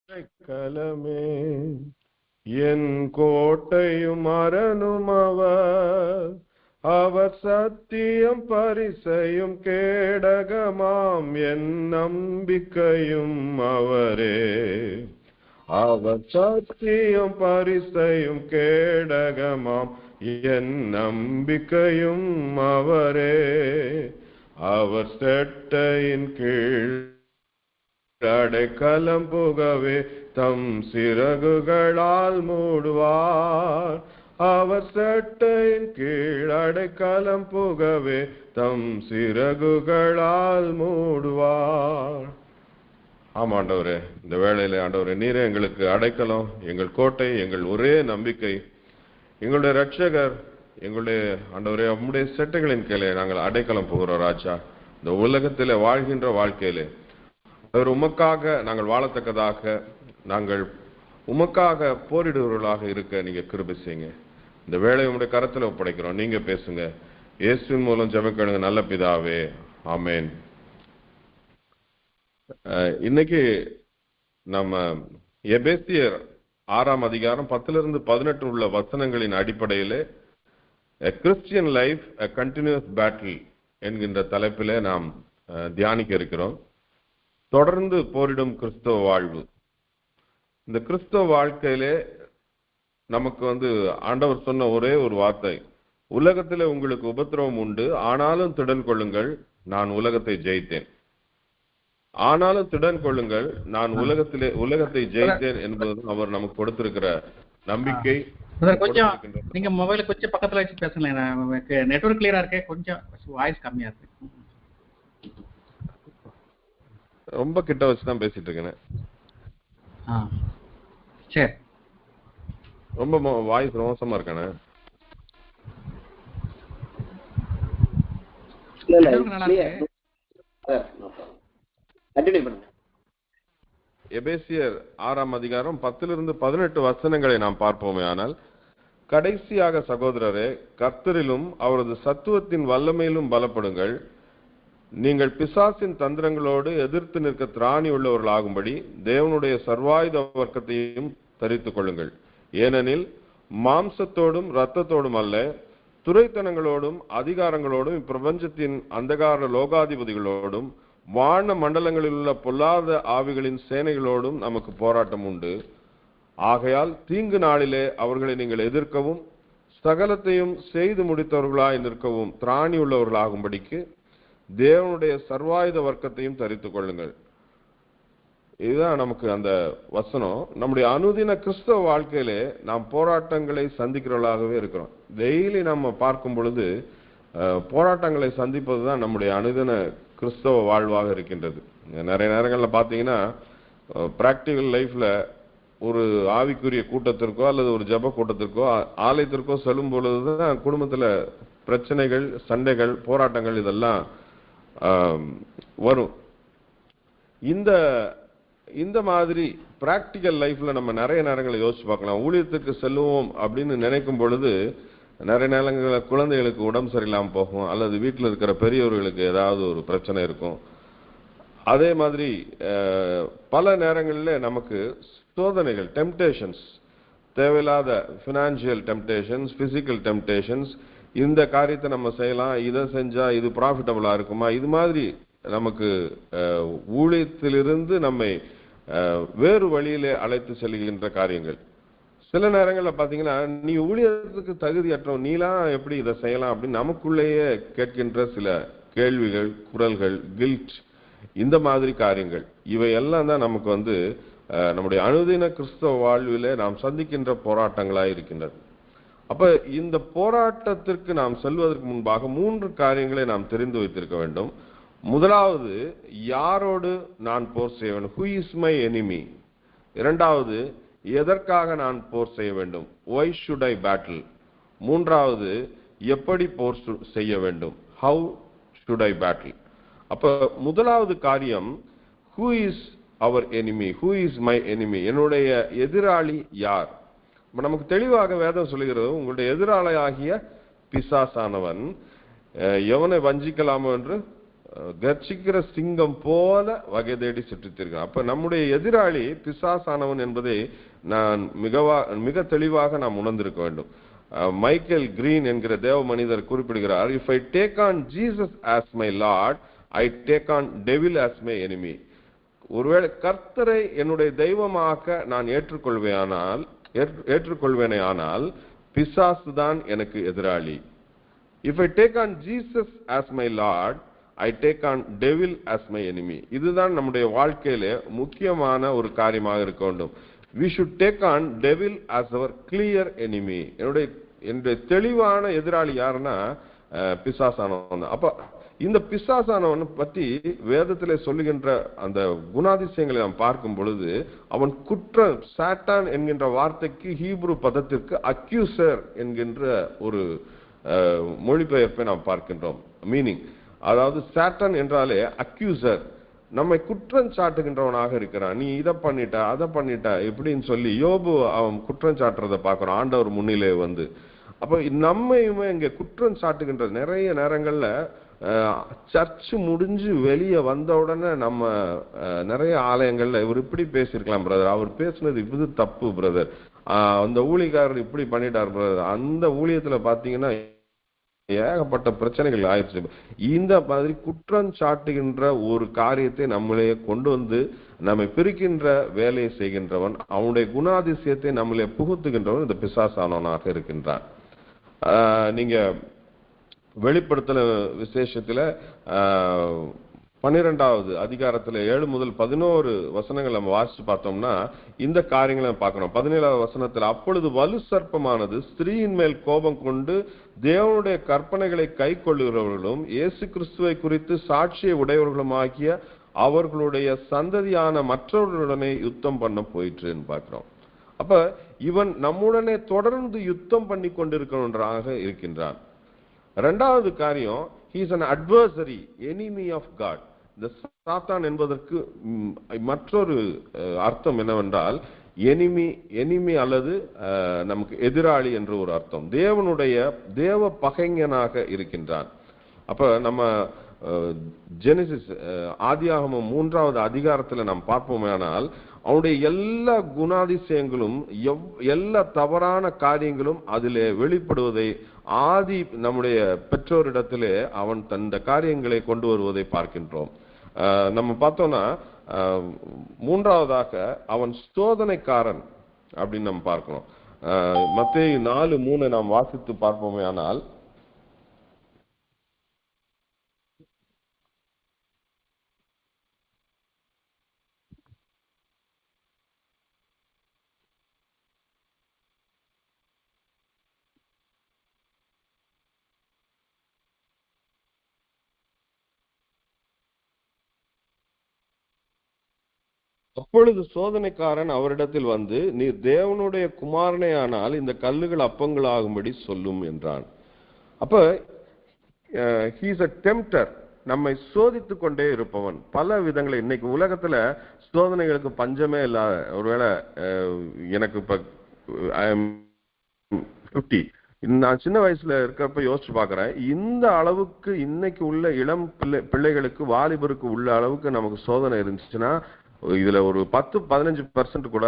கலமே என் கோட்டையும் அரணும் அவர் சத்தியம் பரிசையும் கேடகமாம் என் நம்பிக்கையும் அவரே. அவர் சத்தியம் பரிசையும் கேடகமாம் என் நம்பிக்கையும் அவரே. அவர் செட்டையின் கீழ் அடைக்கலம் புகவே தம் சிறகுகளால் மூடுவார். அவர் செட்டையின் கீழ் அடைக்கலம் புகவே தம் சிறகுகளால் மூடுவார். ஆமா ஆண்டவரே, இந்த வேளையில ஆண்டவரே, நீரே எங்களுக்கு அடைக்கலம், எங்கள் கோட்டை, எங்கள் ஒரே நம்பிக்கை, எங்களுடைய ரட்சகர், எங்களுடைய ஆண்டவரே, நம்முடைய செட்டைகளின் கீழே நாங்கள் அடைக்கலம் போகிறோம் ராஜா. இந்த உலகத்திலே வாழ்கின்ற வாழ்க்கையிலே அவர் உமக்காக நாங்கள் வாழத்தக்கதாக, நாங்கள் உமக்காக போரிடுவர்களாக இருக்க நீங்க கிருபை செய்யுங்க. இந்த வேளையை உங்களுடைய கரத்துல ஒப்படைக்கிறோம், நீங்க பேசுங்க. இயேசுவின் மூலம் ஜெபக்கேளுங்க நல்ல பிதாவே, ஆமென். இன்னைக்கு நம்ம எபேசியர் 6ஆம் அதிகாரம் 10-18 உள்ள வசனங்களின் அடிப்படையிலே Christian life a continuous battle என்கின்ற தலைப்பிலே நாம் தியானிக்க இருக்கிறோம். தொடர்ந்து போரிடும் கிறிஸ்தவ வாழ்வு. இந்த கிறிஸ்தவ வாழ்க்கையிலே நமக்கு ஆண்டவர் சொன்ன ஒரே ஒரு வார்த்தை, உலகத்திலே உங்களுக்கு உபத்திரவம் உண்டு, ஆனாலும் திடன் கொள்ளுங்கள், நான் உலகத்தை ஜெயித்தேன். ஆனாலும் திடன் கொள்ளுங்கள், நான் உலகத்தை ஜெயித்தேன் என்பது அவர் நமக்கு கொடுத்திருக்கிற நம்பிக்கை. கொஞ்சம் நீங்க மொபைல கொஞ்சம் பக்கத்துல வச்சு பேசுங்களேன், நெட்வொர்க் கிளியரா இருக்கு, கொஞ்சம் வாய்ஸ் கம்மியா இருக்கு. ரொம்ப கிட்ட வச்சுதான் பேசிட்டு இருக்கேன். சரி, ரொம்ப வாய்ஸ் மோசமா இருக்கானே. எபேசியர் 6ஆம் அதிகாரம் 10-18 வசனங்களை நாம் பார்ப்போமே. ஆனால் கடைசியாக சகோதரரே, கர்த்தரிலும் அவரது சத்துவத்தின் வல்லமையிலும் பலப்படுங்கள், நீங்கள் பிசாசின் தந்திரங்களோடு எதிர்த்து நிற்க திராணி உள்ளவர்களாகும்படி தேவனுடைய சர்வாயுத வர்க்கத்தையும் தரித்துக் கொள்ளுங்கள். ஏனெனில் மாம்சத்தோடும் இரத்தத்தோடும் அல்ல, துரைத்தனங்களோடும் அதிகாரங்களோடும் இப்பிரபஞ்சத்தின் அந்தகார லோகாதிபதிகளோடும் வான மண்டலங்களில் உள்ள பொல்லாத ஆவிகளின் சேனைகளோடும் நமக்கு போராட்டம் உண்டு. ஆகையால் தீங்கு நாளிலே அவர்களை நீங்கள் எதிர்க்கவும் சகலத்தையும் செய்து முடித்தவர்களாய் நிற்கவும் திராணி உள்ளவர்களாகும்படிக்கு தேவனுடைய சர்வாயுத வர்க்கத்தையும் தரித்துக் கொள்ளுங்கள். இதுதான் நமக்கு அந்த வசனம். நம்முடைய அனுதின கிறிஸ்தவ வாழ்க்கையிலே நாம் போராட்டங்களை சந்திக்கிறவர்களாகவே இருக்கிறோம். டெய்லி நம்ம பார்க்கும் பொழுது போராட்டங்களை சந்திப்பதுதான் நம்முடைய அனுதின கிறிஸ்தவ வாழ்வாக இருக்கின்றது. நிறைய நேரங்களில் பார்த்தீங்கன்னா பிராக்டிக்கல் லைஃப்ல ஒரு ஆவிக்குரிய கூட்டத்திற்கோ அல்லது ஒரு ஜப கூட்டத்திற்கோ ஆலயத்திற்கோ செல்லும் பொழுதுதான் குடும்பத்துல பிரச்சனைகள், சண்டைகள், போராட்டங்கள் இதெல்லாம் வரும். இந்த மாதிரி பிராக்டிக்கல் லைஃப்ல நம்ம நிறைய நேரங்களை யோசிச்சு பார்க்கலாம். ஊழியத்துக்கு செல்லுவோம் அப்படின்னு நினைக்கும் பொழுது நிறைய நேரங்களில் குழந்தைகளுக்கு உடம்பு சரியில்லாமல் போகும், அல்லது வீட்டில் இருக்கிற பெரியவர்களுக்கு ஏதாவது ஒரு பிரச்சனை இருக்கும். அதே மாதிரி பல நேரங்களில் நமக்கு சோதனைகள், டெம்டேஷன்ஸ், தேவையில்லாத ஃபினான்ஷியல் டெம்டேஷன்ஸ், பிசிக்கல் டெம்டேஷன்ஸ், இந்த காரியத்தை நம்ம செய்யலாம், இதை செஞ்சா இது ப்ராஃபிட்டபிளா இருக்குமா, இது மாதிரி நமக்கு ஊழியத்திலிருந்து நம்மை வேறு வழியிலே அழைத்து செல்கின்ற காரியங்கள். சில நேரங்களில் பார்த்தீங்கன்னா, நீ ஊழியத்துக்கு தகுதியற்றோம், நீலாம் எப்படி இதை செய்யலாம் அப்படின்னு நமக்குள்ளேயே கேட்கின்ற சில கேள்விகள், குரல்கள், கில்ட், இந்த மாதிரி காரியங்கள், இவை எல்லாம் தான் நமக்கு நம்முடைய அனுதின கிறிஸ்தவ வாழ்விலே நாம் சந்திக்கின்ற போராட்டங்களாய் இருக்கின்றது. அப்ப இந்த போராட்டத்திற்கு நாம் செல்வதற்கு முன்பாக 3 காரியங்களை நாம் தெரிந்து வைத்திருக்க வேண்டும். முதலாவது, யாரோடு நான் போர் செய்ய வேண்டும், who is my enemy. இரண்டாவது, எதற்காக நான் போர் செய்ய வேண்டும், why should I battle. மூன்றாவது, எப்படி போர் செய்ய வேண்டும், how should I battle. அப்ப முதலாவது காரியம், who is our enemy, who is my enemy, என்னுடைய எதிராளி யார். நமக்கு தெளிவாக வேதம் சொல்லுகிறது, உங்களுடைய எதிராளி ஆகிய பிசாசானவன் எவனை வஞ்சிக்கலாமோ என்று கர்ச்சிக்கிற சிங்கம் போல வகை தேடி சுற்றித்திருக்கிறான். அப்ப நம்முடைய எதிராளி பிசாசானவன் என்பதை நான் மிக தெளிவாக நாம் உணர்ந்திருக்க வேண்டும். மைக்கேல் கிரீன் என்கிற தேவ மனிதர் குறிப்பிடுகிறார், if I take on Jesus as my Lord, I take on devil as my enemy. ஒருவேளை கர்த்தரை என்னுடைய தெய்வமாக நான் ஏற்றுக்கொள்வேனே ஆனால் பிசாசு தான் எனக்கு எதிராளி. If I take on Jesus as my Lord, I take on devil as my enemy. இதுதான் நம்முடைய வாழ்க்கையிலே முக்கியமான ஒரு காரியமாக இருக்க வேண்டும். We should take on devil as our clear enemy. என்னுடைய தெளிவான எதிராளி யாருன்னா பிசாசானவன். அப்ப இந்த பிசாசானவன் பற்றி வேதத்திலே சொல்லுகின்ற அந்த குணாதிசயங்களை நாம் பார்க்கும் பொழுது, அவன் குற்றம், சாத்தான் என்கின்ற வார்த்தைக்கு ஹீப்ரு பதத்திற்கு அக்யூசர் என்கின்ற ஒரு மொழிபெயர்ப்பை நாம் பார்க்கின்றோம். மீனிங், அதாவது சாத்தான் என்றாலே அக்யூசர், நம்மை குற்றம் சாட்டுகின்றவனாக இருக்கிறான். நீ இதை பண்ணிட்ட, அதை பண்ணிட்ட இப்படின்னு சொல்லி யோபு அவன் குற்றம் சாட்டுறதை பார்க்கிறோம் ஆண்டவர் முன்னிலே வந்து. அப்ப நம்மையுமே இங்க குற்றம் சாட்டுகின்ற நிறைய நேரங்கள்ல சர்ச்சு முடிஞ்சு வெளியே வந்த உடனே நம்ம நிறைய ஆலயங்கள்ல இவர் இப்படி பேசியிருக்கலாம் பிரதர், அவர் பேசுனது இது தப்பு பிரதர், அந்த ஊழியக்காரர் இப்படி பண்ணிட்டார் பிரதர், அந்த ஊழியத்துல பாத்தீங்கன்னா ஏகப்பட்ட பிரச்சனைகள் ஆயிடுச்சு. இந்த மாதிரி குற்றம் சாட்டுகின்ற ஒரு காரியத்தை நம்மளே கொண்டு வந்து நம்மை பிரிக்கின்ற வேலையை செய்கின்றவன், அவனுடைய குணாதிசயத்தை நம்மளே புகுத்துகின்றவன் இந்த பிசாசானவனாக இருக்கின்றான். நீங்க வெளிப்படுத்தல விசேஷத்துல 12வது அதிகாரத்துல 7 முதல் 11 வசனங்கள் நம்ம வாசிச்சு பார்த்தோம்னா இந்த காரியங்களை பார்க்கணும். 17வது வசனத்துல, அப்பொழுது வலு சர்ப்பமானது ஸ்திரீயின் மேல் கோபம் கொண்டு தேவனுடைய கற்பனைகளை கை கொள்ளுகிறவர்களும் இயேசு கிறிஸ்துவை குறித்து சாட்சியை உடையவர்களுமாகிய அவர்களுடைய சந்ததியான மற்றவர்களுடனே யுத்தம் பண்ண போயிற்றுன்னு பார்க்கிறோம். அப்ப இவன் நம்முடனே தொடர்ந்து யுத்தம் பண்ணி கொண்டிருக்கிறவனாக இருக்கின்றான். இரண்டாவது காரியம், he is an adversary, enemy of God. இந்த சாத்தான் என்பதற்கு மற்றொரு அர்த்தம் என்னவென்றால் எனிமி அல்லது நமக்கு எதிராளி என்று ஒரு அர்த்தம். தேவ பகைஞனாக இருக்கின்றான். அப்ப நம்ம ஜெனிசிஸ் ஆதியாகமம் 3வது அதிகாரத்துல நாம் பார்ப்போமேனால் அவனுடைய எல்லா குணாதிசயங்களும் எல்லா தவறான காரியங்களும் அதிலே வெளிப்படுவதை ஆதி நம்முடைய பெற்றோரிடத்திலே அவன் தந்த காரியங்களை கொண்டு வருவதை பார்க்கின்றோம். நம்ம பார்த்தோம்னா 3வதாக அவன் சோதனைக்காரன் அப்படின்னு நம்ம பார்க்கணும். மத்தேயு 4:3 நாம் வாசித்து பார்ப்போமே ஆனால், அப்பொழுது சோதனைக்காரன் அவரிடத்தில் வந்து, நீர் தேவனுடைய குமாரனே ஆனால் இந்த கல்லுகள் அப்பங்கள் ஆகும்படி சொல்லும் என்றான். அப்ப he is a tempter, நம்மை சோதித்து கொண்டே இருப்பவன் பல விதங்களை. இன்னைக்கு உலகத்துல சோதனைகளுக்கு பஞ்சமே இல்லாத, ஒருவேளை எனக்கு இப்ப I am 50, நான் சின்ன வயசுல இருக்கப்ப யோசிச்சு பாக்குறேன், இந்த அளவுக்கு இன்னைக்கு உள்ள இளம் பிள்ளைகளுக்கு வாலிபருக்கு உள்ள அளவுக்கு நமக்கு சோதனை இருந்துச்சுன்னா இதுல ஒரு 10-15% கூட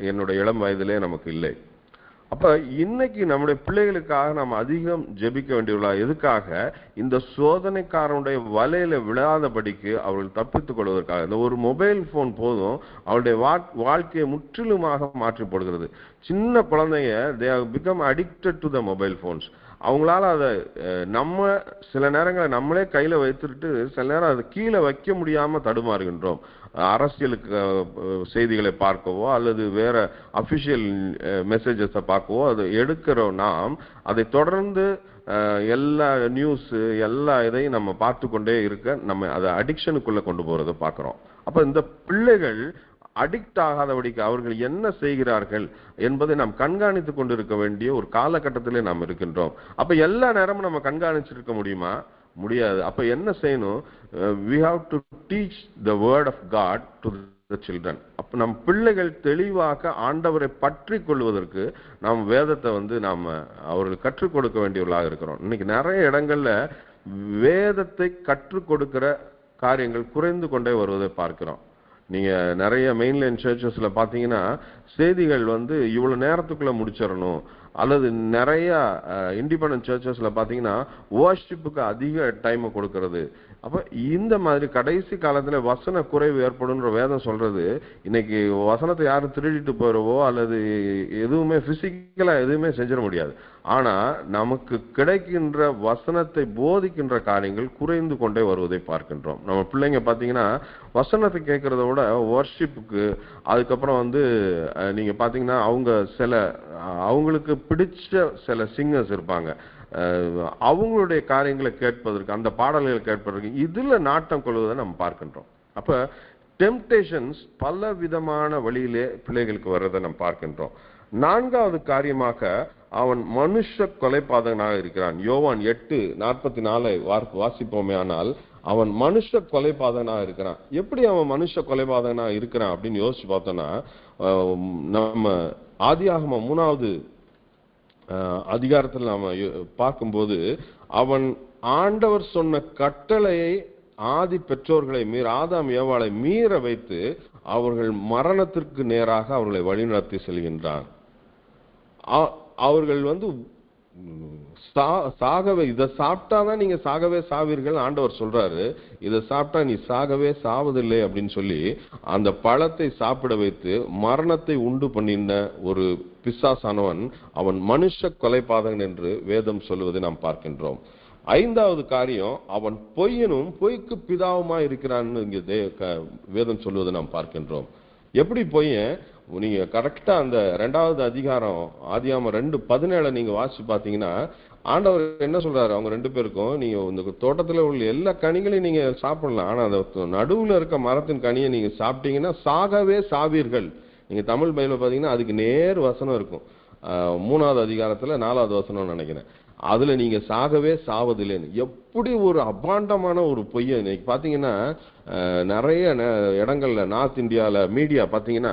என்னுடைய இளம் வயதிலே நமக்கு இல்லை. அப்ப இன்னைக்கு நம்முடைய பிள்ளைகளுக்காக நாம் அதிகம் ஜெபிக்க வேண்டியுள்ளா. எதுக்காக? இந்த சோதனைக்காரனுடைய வலையில விழாதபடிக்கு அவர்கள் தப்பித்துக் கொள்வதற்காக. இந்த ஒரு மொபைல் போன் போதும் அவருடைய வாழ்க்கையை முற்றிலுமாக மாற்றி போடுகிறது. சின்ன குழந்தைங்க they have become addicted to the mobile phones. அவங்களால அதை நம்ம சில நேரங்களை நம்மளே கையில வைத்துட்டு சில நேரம் அதை கீழே வைக்க முடியாம தடுமாறுகின்றோம். அரசியலுக்கு செய்திகளை பார்க்கவோ அல்லது வேற அபிஷியல் மெசேஜஸை பார்க்கவோ அதை எடுக்கிறோம். நாம் அதை தொடர்ந்து எல்லா நியூஸ் எல்லா இதையும் நம்ம பார்த்து கொண்டே இருக்க நம்ம அதை அடிக்ஷனுக்குள்ள கொண்டு போறதை பார்க்கிறோம். அப்ப இந்த பிள்ளைகள் அடிக்ட் ஆகாதபடிக்கு அவர்கள் என்ன செய்கிறார்கள் என்பதை நாம் கண்காணித்துக் கொண்டிருக்க வேண்டிய ஒரு காலகட்டத்திலே நாம் இருக்கின்றோம். அப்ப எல்லா நேரமும் நம்ம கண்காணிச்சிருக்க முடியுமா? முடியாது. அப்ப என்ன செய்யணும்? we have to teach the word of God to the children. அப்ப நம் பிள்ளைகள் தெளிவாக ஆண்டவரை பற்றி கொள்வதற்கு நாம் வேதத்தை நாம் அவர்கள் கற்றுக் கொடுக்க வேண்டியவர்களாக இருக்கிறோம். இன்னைக்கு நிறைய இடங்கள்ல வேதத்தை கற்றுக் கொடுக்கிற காரியங்கள் குறைந்து கொண்டே வருவதை பார்க்கிறோம். நீங்க நிறைய மெயின்லைன் சர்ச்சஸ்ல பாத்தீங்கன்னா செய்திகள் வந்து இவ்வளவு நேரத்துக்குள்ள முடிச்சிடணும், அல்லது நிறைய இண்டிபெண்டன்ட் சர்ச்சஸ்ல பாத்தீங்கன்னா வர்ஷிப்புக்கு அதிக டைம் கொடுக்கறது. அப்ப இந்த மாதிரி கடைசி காலத்துல வசன குறைவு ஏற்படும்ன்ற வேதம் சொல்றது. இன்னைக்கு வசனத்தை யாரும் திருடிட்டு போறவோ அல்லது எதுவுமே பிசிக்கலா எதுவுமே செஞ்சிட முடியாது. ஆனா நமக்கு கிடைக்கின்ற வசனத்தை போதிக்கின்ற காரியங்கள் குறைந்து கொண்டே வருவதை பார்க்கின்றோம். நம்ம பிள்ளைங்க பாத்தீங்கன்னா வசனத்தை கேட்கறத விட வர்ஷிப்புக்கு, அதுக்கப்புறம் வந்து நீங்க பாத்தீங்கன்னா அவங்க அவங்களுக்கு பிடிச்ச சில சிங்கர்ஸ் இருப்பாங்க, அவங்களுடைய காரியங்களை கேட்பதற்கு, அந்த பாடல்களை கேட்பதற்கு இதுல நாட்டம் கொள்வதை நம்ம பார்க்கின்றோம். அப்ப டெம்ப்டேஷன்ஸ் பல விதமான வழியிலே பிள்ளைகளுக்கு வர்றதை நம்ம பார்க்கின்றோம். நான்காவது காரியமாக அவன் மனுஷ கொலைபாதகனாக இருக்கிறான். யோவான் 8:44 வாசிப்போமே ஆனால் அவன் மனுஷ கொலைபாதகனாக இருக்கிறான். எப்படி அவன் மனுஷ கொலைபாதகனாக இருக்கிறான் அப்படின்னு யோசிச்சு பார்த்தோம்னா, நம்ம ஆதியாகமம் 3வது அதிகாரத்தில் நாம பார்க்கும்போது அவன் ஆண்டவர் சொன்ன கட்டளையை ஆதி பெற்றோர்களை ஆதாம் ஏவாளை மீற வைத்து அவர்கள் மரணத்திற்கு நேராக அவர்களை வழிநடத்தி செல்கின்றான். அவர்கள் வந்து சாகவே, இதை சாப்பிட்டாதான் நீங்க சாகவே சாவீர்கள் ஆண்டவர் சொல்றாரு, இதை சாப்பிட்டா நீ சாகவே சாவதில்லை அப்படின்னு சொல்லி அந்த பழத்தை சாப்பிட வைத்து மரணத்தை உண்டு பண்ணின ஒரு பிசாசானவன் அவன் மனுஷ கொலைபாதகன் என்று வேதம் சொல்லுவதை நாம் பார்க்கின்றோம். ஐந்தாவது காரியம், அவன் பொய்யனும் பொய்க்கு பிதாவுமா இருக்கிறான்னு இங்க வேதம் சொல்லுவதை நாம் பார்க்கின்றோம். எப்படி பொய்யன்? நீங்க கரெக்டா அந்த 2வது அதிகாரம் ஆதியாகமம் 2:17 நீங்க வாசிச்சு பாத்தீங்கன்னா ஆண்டவர் என்ன சொல்றாரு அவங்க 2 பேருக்கும், நீங்க இந்த தோட்டத்துல உள்ள எல்லா கனிகளையும் நீங்க சாப்பிடலாம், ஆனா அந்த நடுவுல இருக்க மரத்தின் கனியை நீங்க சாப்பிட்டீங்கன்னா சாகவே சாவீர்கள். நீங்க தமிழ் பைபிள்ல பாத்தீங்கன்னா அதுக்கு நேர் வசனம் இருக்கும், 3வது அதிகாரத்துல 4வது வசனம் நினைக்கிறேன். அதுல நீங்க சாகவே சாவதில்லைன்னு. எப்படி ஒரு அபாண்டமான ஒரு பொய்ய இன்னைக்கு பாத்தீங்கன்னா நிறைய இடங்கள்ல நார்த் இந்தியால மீடியா பாத்தீங்கன்னா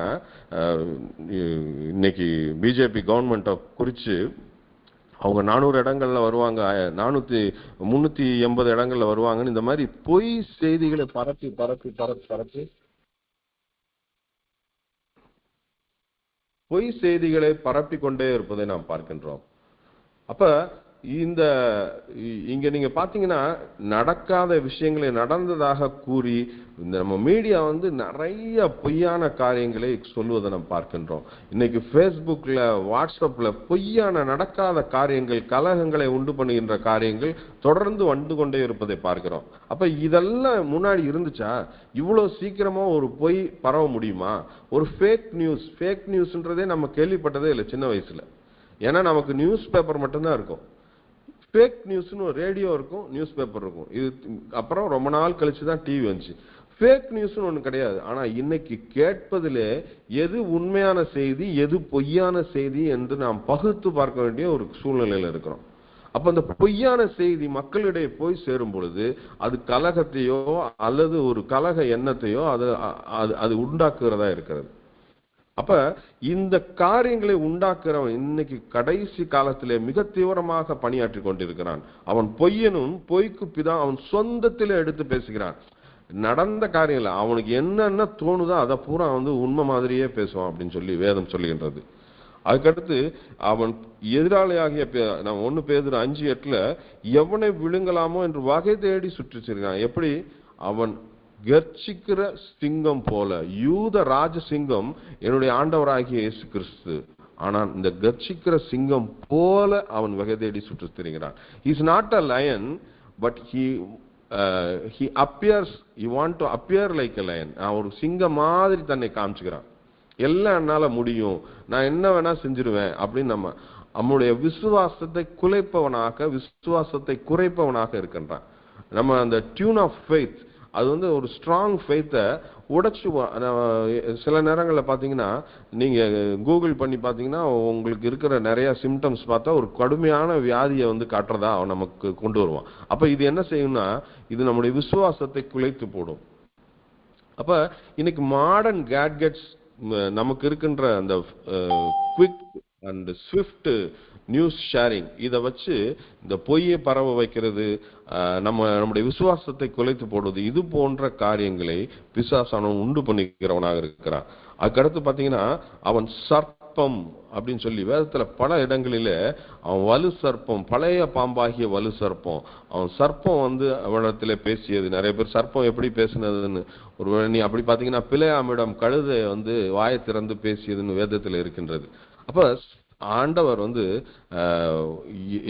இன்னைக்கு பிஜேபி கவர்மெண்ட்டை குறிச்சு அவங்க 400 இடங்கள்ல வருவாங்க, 380 இடங்கள்ல வருவாங்கன்னு இந்த மாதிரி பொய் செய்திகளை பரப்பி பரப்பி பரப்பி பரப்பி பொய் செய்திகளை பரப்பி கொண்டே இருப்பதை நாம் பார்க்கின்றோம். அப்ப இங்க நீங்க பாத்தீங்கன்னா நடக்காத விஷயங்களை நடந்ததாக கூறி இந்த நம்ம மீடியா வந்து நிறைய பொய்யான காரியங்களை சொல்லுவதை நம்ம பார்க்கின்றோம். இன்னைக்கு பேஸ்புக்ல, வாட்ஸ்அப்ல பொய்யான நடக்காத காரியங்கள், கலகங்களை உண்டு பண்ணுகின்ற காரியங்கள் தொடர்ந்து வந்து கொண்டே இருப்பதை பார்க்கிறோம். அப்ப இதெல்லாம் முன்னாடி இருந்துச்சா? இவ்வளவு சீக்கிரமா ஒரு பொய் பரவ முடியுமா? ஒரு ஃபேக் நியூஸ்ன்றதே நம்ம கேள்விப்பட்டதே இல்லை சின்ன வயசுல. ஏன்னா நமக்கு நியூஸ் பேப்பர் மட்டும்தான் இருக்கும். ஃபேக் நியூஸ்னு ஒரு ரேடியோ இருக்கும், நியூஸ் பேப்பர் இருக்கும். இது அப்புறம் ரொம்ப நாள் கழிச்சு தான் டிவி வந்துச்சு. ஃபேக் நியூஸ்னு ஒண்ணு கிடையாது. ஆனா இன்னைக்கு கேட்பதிலே எது உண்மையான செய்தி, எது பொய்யான செய்தி என்று நாம் பகுத்து பார்க்க வேண்டிய ஒரு சூழ்நிலையில இருக்கிறோம். அப்ப அந்த பொய்யான செய்தி மக்களிடையே போய் சேரும் பொழுது அது கலகத்தையோ அல்லது ஒரு கலக எண்ணத்தையோ அது உண்டாக்குறதா இருக்கிறது. அப்ப இந்த காரியங்களை உண்டாக்குறவன் இன்னைக்கு கடைசி காலத்திலே மிக தீவிரமாக பணியாற்றி கொண்டிருக்கிறான். அவன் பொய்யனும் பொய்க்கு பிதா, அவன் சொந்தத்திலே எடுத்து பேசுகிறான். நடந்த காரியங்கள அவனுக்கு என்னென்ன தோணுதோ அதை பூரா வந்து உண்மை மாதிரியே பேசுவான் அப்படின்னு சொல்லி வேதம் சொல்லுகின்றது. அதுக்கடுத்து அவன் எதிராளியாகிய 1 பேதுரு 5:8 எவனை விழுங்கலாமோ என்று வகை தேடி சுற்றிச்சிருக்கான். எப்படி? அவன் கர்ச்சிக்கிற சிங்கம் போல. யூத ராஜ சிங்கம் என்னுடைய ஆண்டவராகிய இயேசு கிறிஸ்து. ஆனால் இந்த கர்ச்சிக்கிற சிங்கம் போல அவன் வகை தேடி சுற்றி திரிகிறான். He is not a lion, but he appears, he want to appear like a lion. ஒரு சிங்கம் மாதிரி தன்னை காமிச்சுக்கிறான். எல்லாம் என்னால முடியும், நான் என்ன வேணா செஞ்சிருவேன் அப்படின்னு நம்முடைய விசுவாசத்தை குறைப்பவனாக இருக்கின்றான். நம்ம அந்த டியூன் ஆஃப் ஃபெய்த், அது வந்து ஒரு ஸ்ட்ராங் ஃபெய்த்தை உடைச்சு. சில நேரங்களில் பார்த்தீங்கன்னா நீங்க கூகுள் பண்ணி பார்த்தீங்கன்னா உங்களுக்கு இருக்கிற நிறைய சிம்டம்ஸ் பார்த்தா ஒரு கடுமையான வியாதியை வந்து காட்டுறதா அவன் நமக்கு கொண்டு வருவான். அப்ப இது என்ன செய்யும்னா இது நம்முடைய விசுவாசத்தை குலைத்து போடும். அப்ப இன்னைக்கு மாடர்ன் கேட்ஜெட்ஸ் நமக்கு இருக்கின்ற அந்த quick and Swift news sharing, இதை வச்சு இந்த பொய்யை பரவ வைக்கிறது, நம்முடைய விசுவாசத்தை குலைத்து போடுவது, இது போன்ற காரியங்களை பிசாசானவன் உண்டு பண்ணிக்கிறவனாக இருக்கிறான். அதுக்கடுத்து பாத்தீங்கன்னா அவன் சர்ப்பம் அப்படின்னு சொல்லி வேதத்துல பல இடங்களில அவன் வலு சர்ப்பம், பழைய பாம்பாகிய வலு சர்ப்பம், அவன் சர்ப்பம் அவனிடத்துல பேசியது. நிறைய பேர் சர்ப்பம் எப்படி பேசினதுன்னு ஒருவேளை நீ அப்படி பாத்தீங்கன்னா பிழையாமிடம் கழுதை வாயை திறந்து பேசியதுன்னு வேதத்துல இருக்கின்றது. அப்ப ஆண்டவர்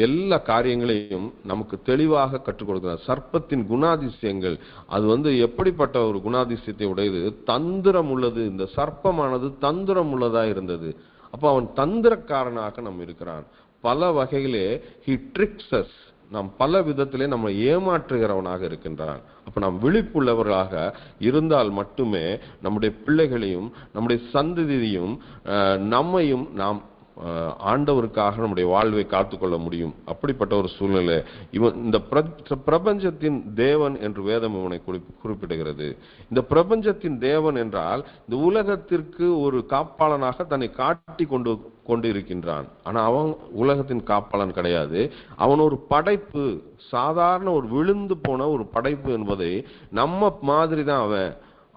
எல்லா காரியங்களையும் நமக்கு தெளிவாக கற்றுக் கொடுக்கிறார். சர்ப்பத்தின் குணாதிசயங்கள், அது எப்படிப்பட்ட ஒரு குணாதிசயத்தை உடையது, தந்திரம் உள்ளது. இந்த சர்ப்பமானது தந்திரம் உள்ளதா இருந்தது. அப்ப அவன் தந்திரக்காரனாக நம்ம இருக்கிறான். பல வகையிலே he tricks us, நாம் பல விதத்திலே நம்ம ஏமாற்றுகிறவனாக இருக்கின்றான். அப்ப நாம் விழிப்புள்ளவர்களாக இருந்தால் மட்டுமே நம்முடைய பிள்ளைகளையும் நம்முடைய சந்ததியையும் நம்மையும் நாம் ஆண்டவருக்காக நம்முடைய வாழ்வை காத்துக்கொள்ள முடியும். அப்படிப்பட்ட ஒரு சூழ்நிலை இந்த பிரபஞ்சத்தின் தேவன் என்று வேதம் இவனை குறிப்பிடுகிறது. இந்த பிரபஞ்சத்தின் தேவன் என்றால் இந்த உலகத்திற்கு ஒரு காப்பாளனாக தன்னை காட்டி கொண்டு இருக்கின்றான். ஆனா அவன் உலகத்தின் காப்பாளன் கிடையாது. அவன் ஒரு படைப்பு, சாதாரண ஒரு விழுந்து போன ஒரு படைப்பு என்பதை நம்ம மாதிரி தான்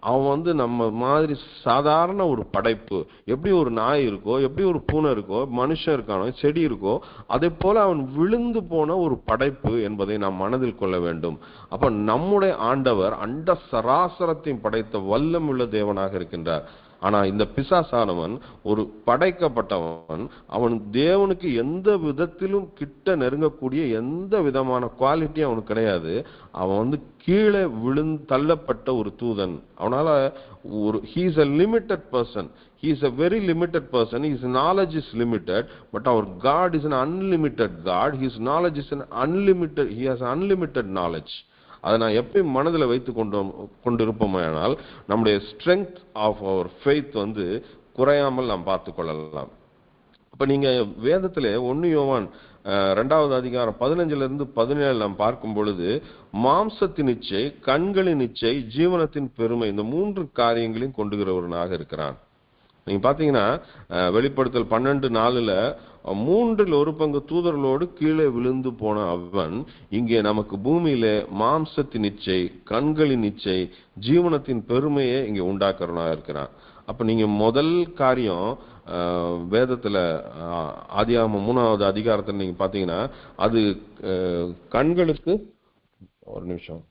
அவன் நம்ம மாதிரி சாதாரண ஒரு படைப்பு. எப்படி ஒரு நாய் இருக்கோ, எப்படி ஒரு பூனை இருக்கோ, மனுஷன் இருக்கானோ, செடி இருக்கோ, அதே போல அவன் விழுந்து போன ஒரு படைப்பு என்பதை நாம் மனதில் கொள்ள வேண்டும். அப்ப நம்முடைய ஆண்டவர் அண்ட சராசரத்தையும் படைத்த வல்லமுள்ள தேவனாக இருக்கின்றார். ஆனா இந்த பிசாசானவன் ஒரு படைக்கப்பட்டவன், அவன் தேவனுக்கு எந்த விதத்திலும் கிட்ட நெருங்கக்கூடிய எந்த விதமான குவாலிட்டி அவனுக்கு கிடையாது. அவன் கீழே தள்ளப்பட்ட ஒரு தூதன். அவனால he is a limited person, he is a very limited person, his knowledge is limited, but our God is an unlimited God, his knowledge is an unlimited, he has unlimited knowledge. அதை நான் எப்பயும் மனதில் வைத்து கொண்டிருப்போமானால் நம்முடைய strength of our faith குறையாமல் நாம் பார்த்து கொள்ளலாம். அப்ப நீங்க வேதத்திலே 1 யோவான் 2வது அதிகாரம் 15-17 நாம் பார்க்கும் பொழுது மாம்சத்தின் இச்சை, கண்களின் இச்சை, ஜீவனத்தின் பெருமை, இந்த 3 காரியங்களையும் கொண்டுகிறவனாக இருக்கிறான். நீங்க பாத்தீங்கன்னா வெளிப்படுத்தல் 12:4 1/3 தூதர்களோடு கீழே விழுந்து போன அவன் இங்கே நமக்கு பூமியில மாம்சத்தின் இச்சை, கண்களின் இச்சை, ஜீவனத்தின் பெருமையை இங்கே உண்டாக்குறவனாக இருக்கிறான். அப்ப நீங்க முதல் காரியம் வேதத்துல ஆதியாகமம் 3வது அதிகாரத்துல நீங்க பாத்தீங்கன்னா அது கண்களுக்கு ஒரு நிமிஷம்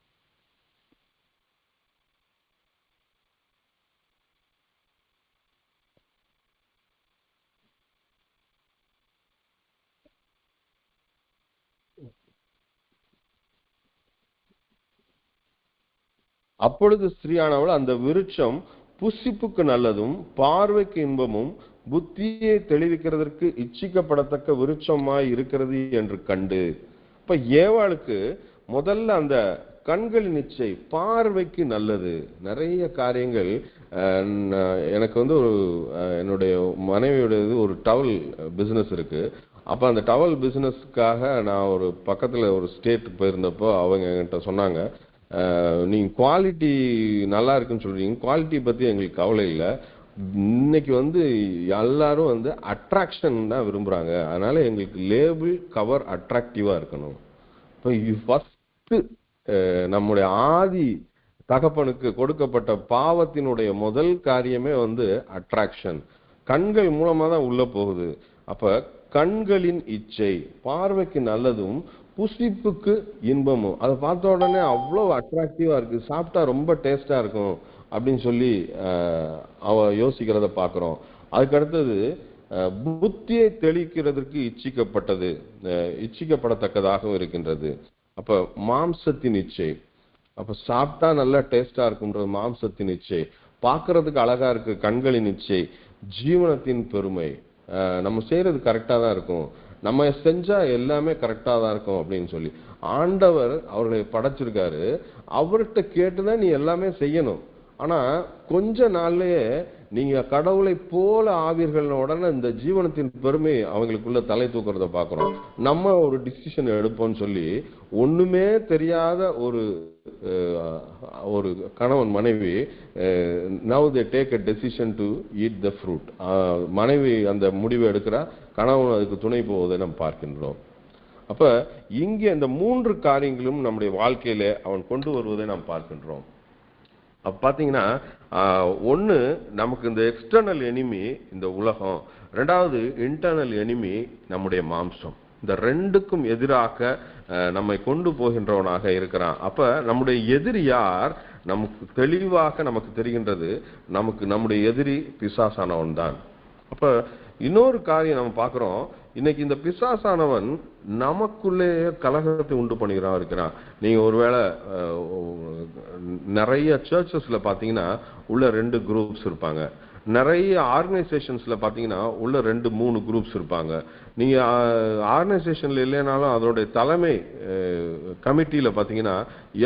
அப்பொழுது ஸ்திரீயானவள் அந்த விருட்சம் புசிப்புக்கு நல்லதும் பார்வைக்கு இன்பமும் புத்தியை தெளிவிக்கிறதற்கு இச்சிக்கப்படத்தக்க விருட்சமாய் இருக்கிறது என்று கண்டு. இப்ப ஏவாளுக்கு முதல்ல அந்த கண்களின் இச்சை, பார்வைக்கு நல்லது. நிறைய காரியங்கள் எனக்கு ஒரு என்னுடைய மனைவியுடையது ஒரு டவல் பிசினஸ் இருக்கு. அப்ப அந்த டவல் பிசினஸ்க்காக நான் ஒரு பக்கத்துல ஒரு ஸ்டேட்டுக்கு போயிருந்தப்போ அவங்க என்கிட்ட சொன்னாங்க, நீங்க குவாலிட்டி நல்லா இருக்குன்னு சொல்றீங்க, குவாலிட்டி பத்தி எங்களுக்கு கவலை இல்லை, இன்னைக்கு எல்லாரும் அட்ராக்ஷன் தான் விரும்புறாங்க, அதனால எங்களுக்கு லேபிள் கவர் அட்ராக்டிவா இருக்கணும். இப்போ ஃபர்ஸ்ட் நம்முடைய ஆதி தகப்பனுக்கு கொடுக்கப்பட்ட பாவத்தினுடைய முதல் காரியமே அட்ராக்ஷன். கண்கள் மூலமா தான் உள்ள போகுது. அப்ப கண்களின் இச்சை, பார்வைக்கு நல்லதும் புசிப்புக்கு இன்பமும், அதை பார்த்த உடனே அவ்வளவு அட்ராக்டிவா இருக்கு, சாப்பிட்டா ரொம்ப டேஸ்டா இருக்கும் அப்படின்னு சொல்லி அவ யோசிக்கிறத பாக்குறோம். அதுக்கு அடுத்தது புத்தியை தெளிக்கிறதுக்கு இச்சிக்கப்படத்தக்கதாகவும் இருக்கின்றது. அப்ப மாம்சத்தின் இச்சை, அப்ப சாப்பிட்டா நல்லா டேஸ்டா இருக்கும்ன்றது மாம்சத்தின் இச்சை. பார்க்கறதுக்கு அழகா இருக்கு கண்களின் இச்சை. ஜீவனத்தின் பெருமை, நம்ம செய்யறது கரெக்டா தான் இருக்கும், நம்ம செஞ்சா எல்லாமே கரெக்டா தான் இருக்கும் அப்படின்னு சொல்லி ஆண்டவர் அவர்களை படைச்சிருக்காரு. அவர்கிட்ட கேட்டுதான் நீ எல்லாமே செய்யணும். ஆனா கொஞ்ச நாள்லயே நீங்க கடவுளை போல ஆவீர்கள் உடனே இந்த ஜீவனத்தின் பெருமை அவங்களுக்குள்ள தலை தூக்குறத பாக்குறோம். நம்ம ஒரு டிசிஷன் எடுப்போம்னு சொல்லி ஒண்ணுமே தெரியாத ஒரு கணவன் மனைவி now they take a decision to eat the fruit. மனைவி அந்த முடிவை எடுக்கிறா, கணவன் அதுக்கு துணை போவதை நாம் பார்க்கின்றோம். அப்ப இங்கே இந்த 3 காரியங்களும் நம்முடைய வாழ்க்கையில அவன் கொண்டு வருவதை நாம் பார்க்கின்றோம். அப்ப பாத்தீங்கன்னா ஒண்ணு நமக்கு இந்த எக்ஸ்டர்னல் எனிமி இந்த உலகம், ரெண்டாவது இன்டர்னல் எனிமி நம்முடைய மாம்சம். இந்த ரெண்டுக்கும் எதிராக நம்மை கொண்டு போகின்றவனாக இருக்கிறான். அப்ப நம்முடைய எதிரி யார் நமக்கு தெளிவாக நமக்கு தெரிகின்றது. நம்முடைய எதிரி பிசாசானவன் தான். அப்ப இன்னொரு காரியம் நம்ம பார்க்கிறோம், இன்னைக்கு இந்த பிசாசானவன் நமக்குள்ளே கலகத்தை உண்டு பண்ணுகிறான் இருக்கிறான். நீங்க ஒருவேளை நிறைய சர்ச்சஸ்ல பாத்தீங்கன்னா உள்ள 2 குரூப்ஸ் இருப்பாங்க. நிறைய ஆர்கனைசேஷன்ஸ்ல பாத்தீங்கன்னா உள்ள 2-3 குரூப்ஸ் இருப்பாங்க. நீங்க ஆர்கனைசேஷன்ல இல்லைனாலும் அதோடைய தலைமை கமிட்டியில பாத்தீங்கன்னா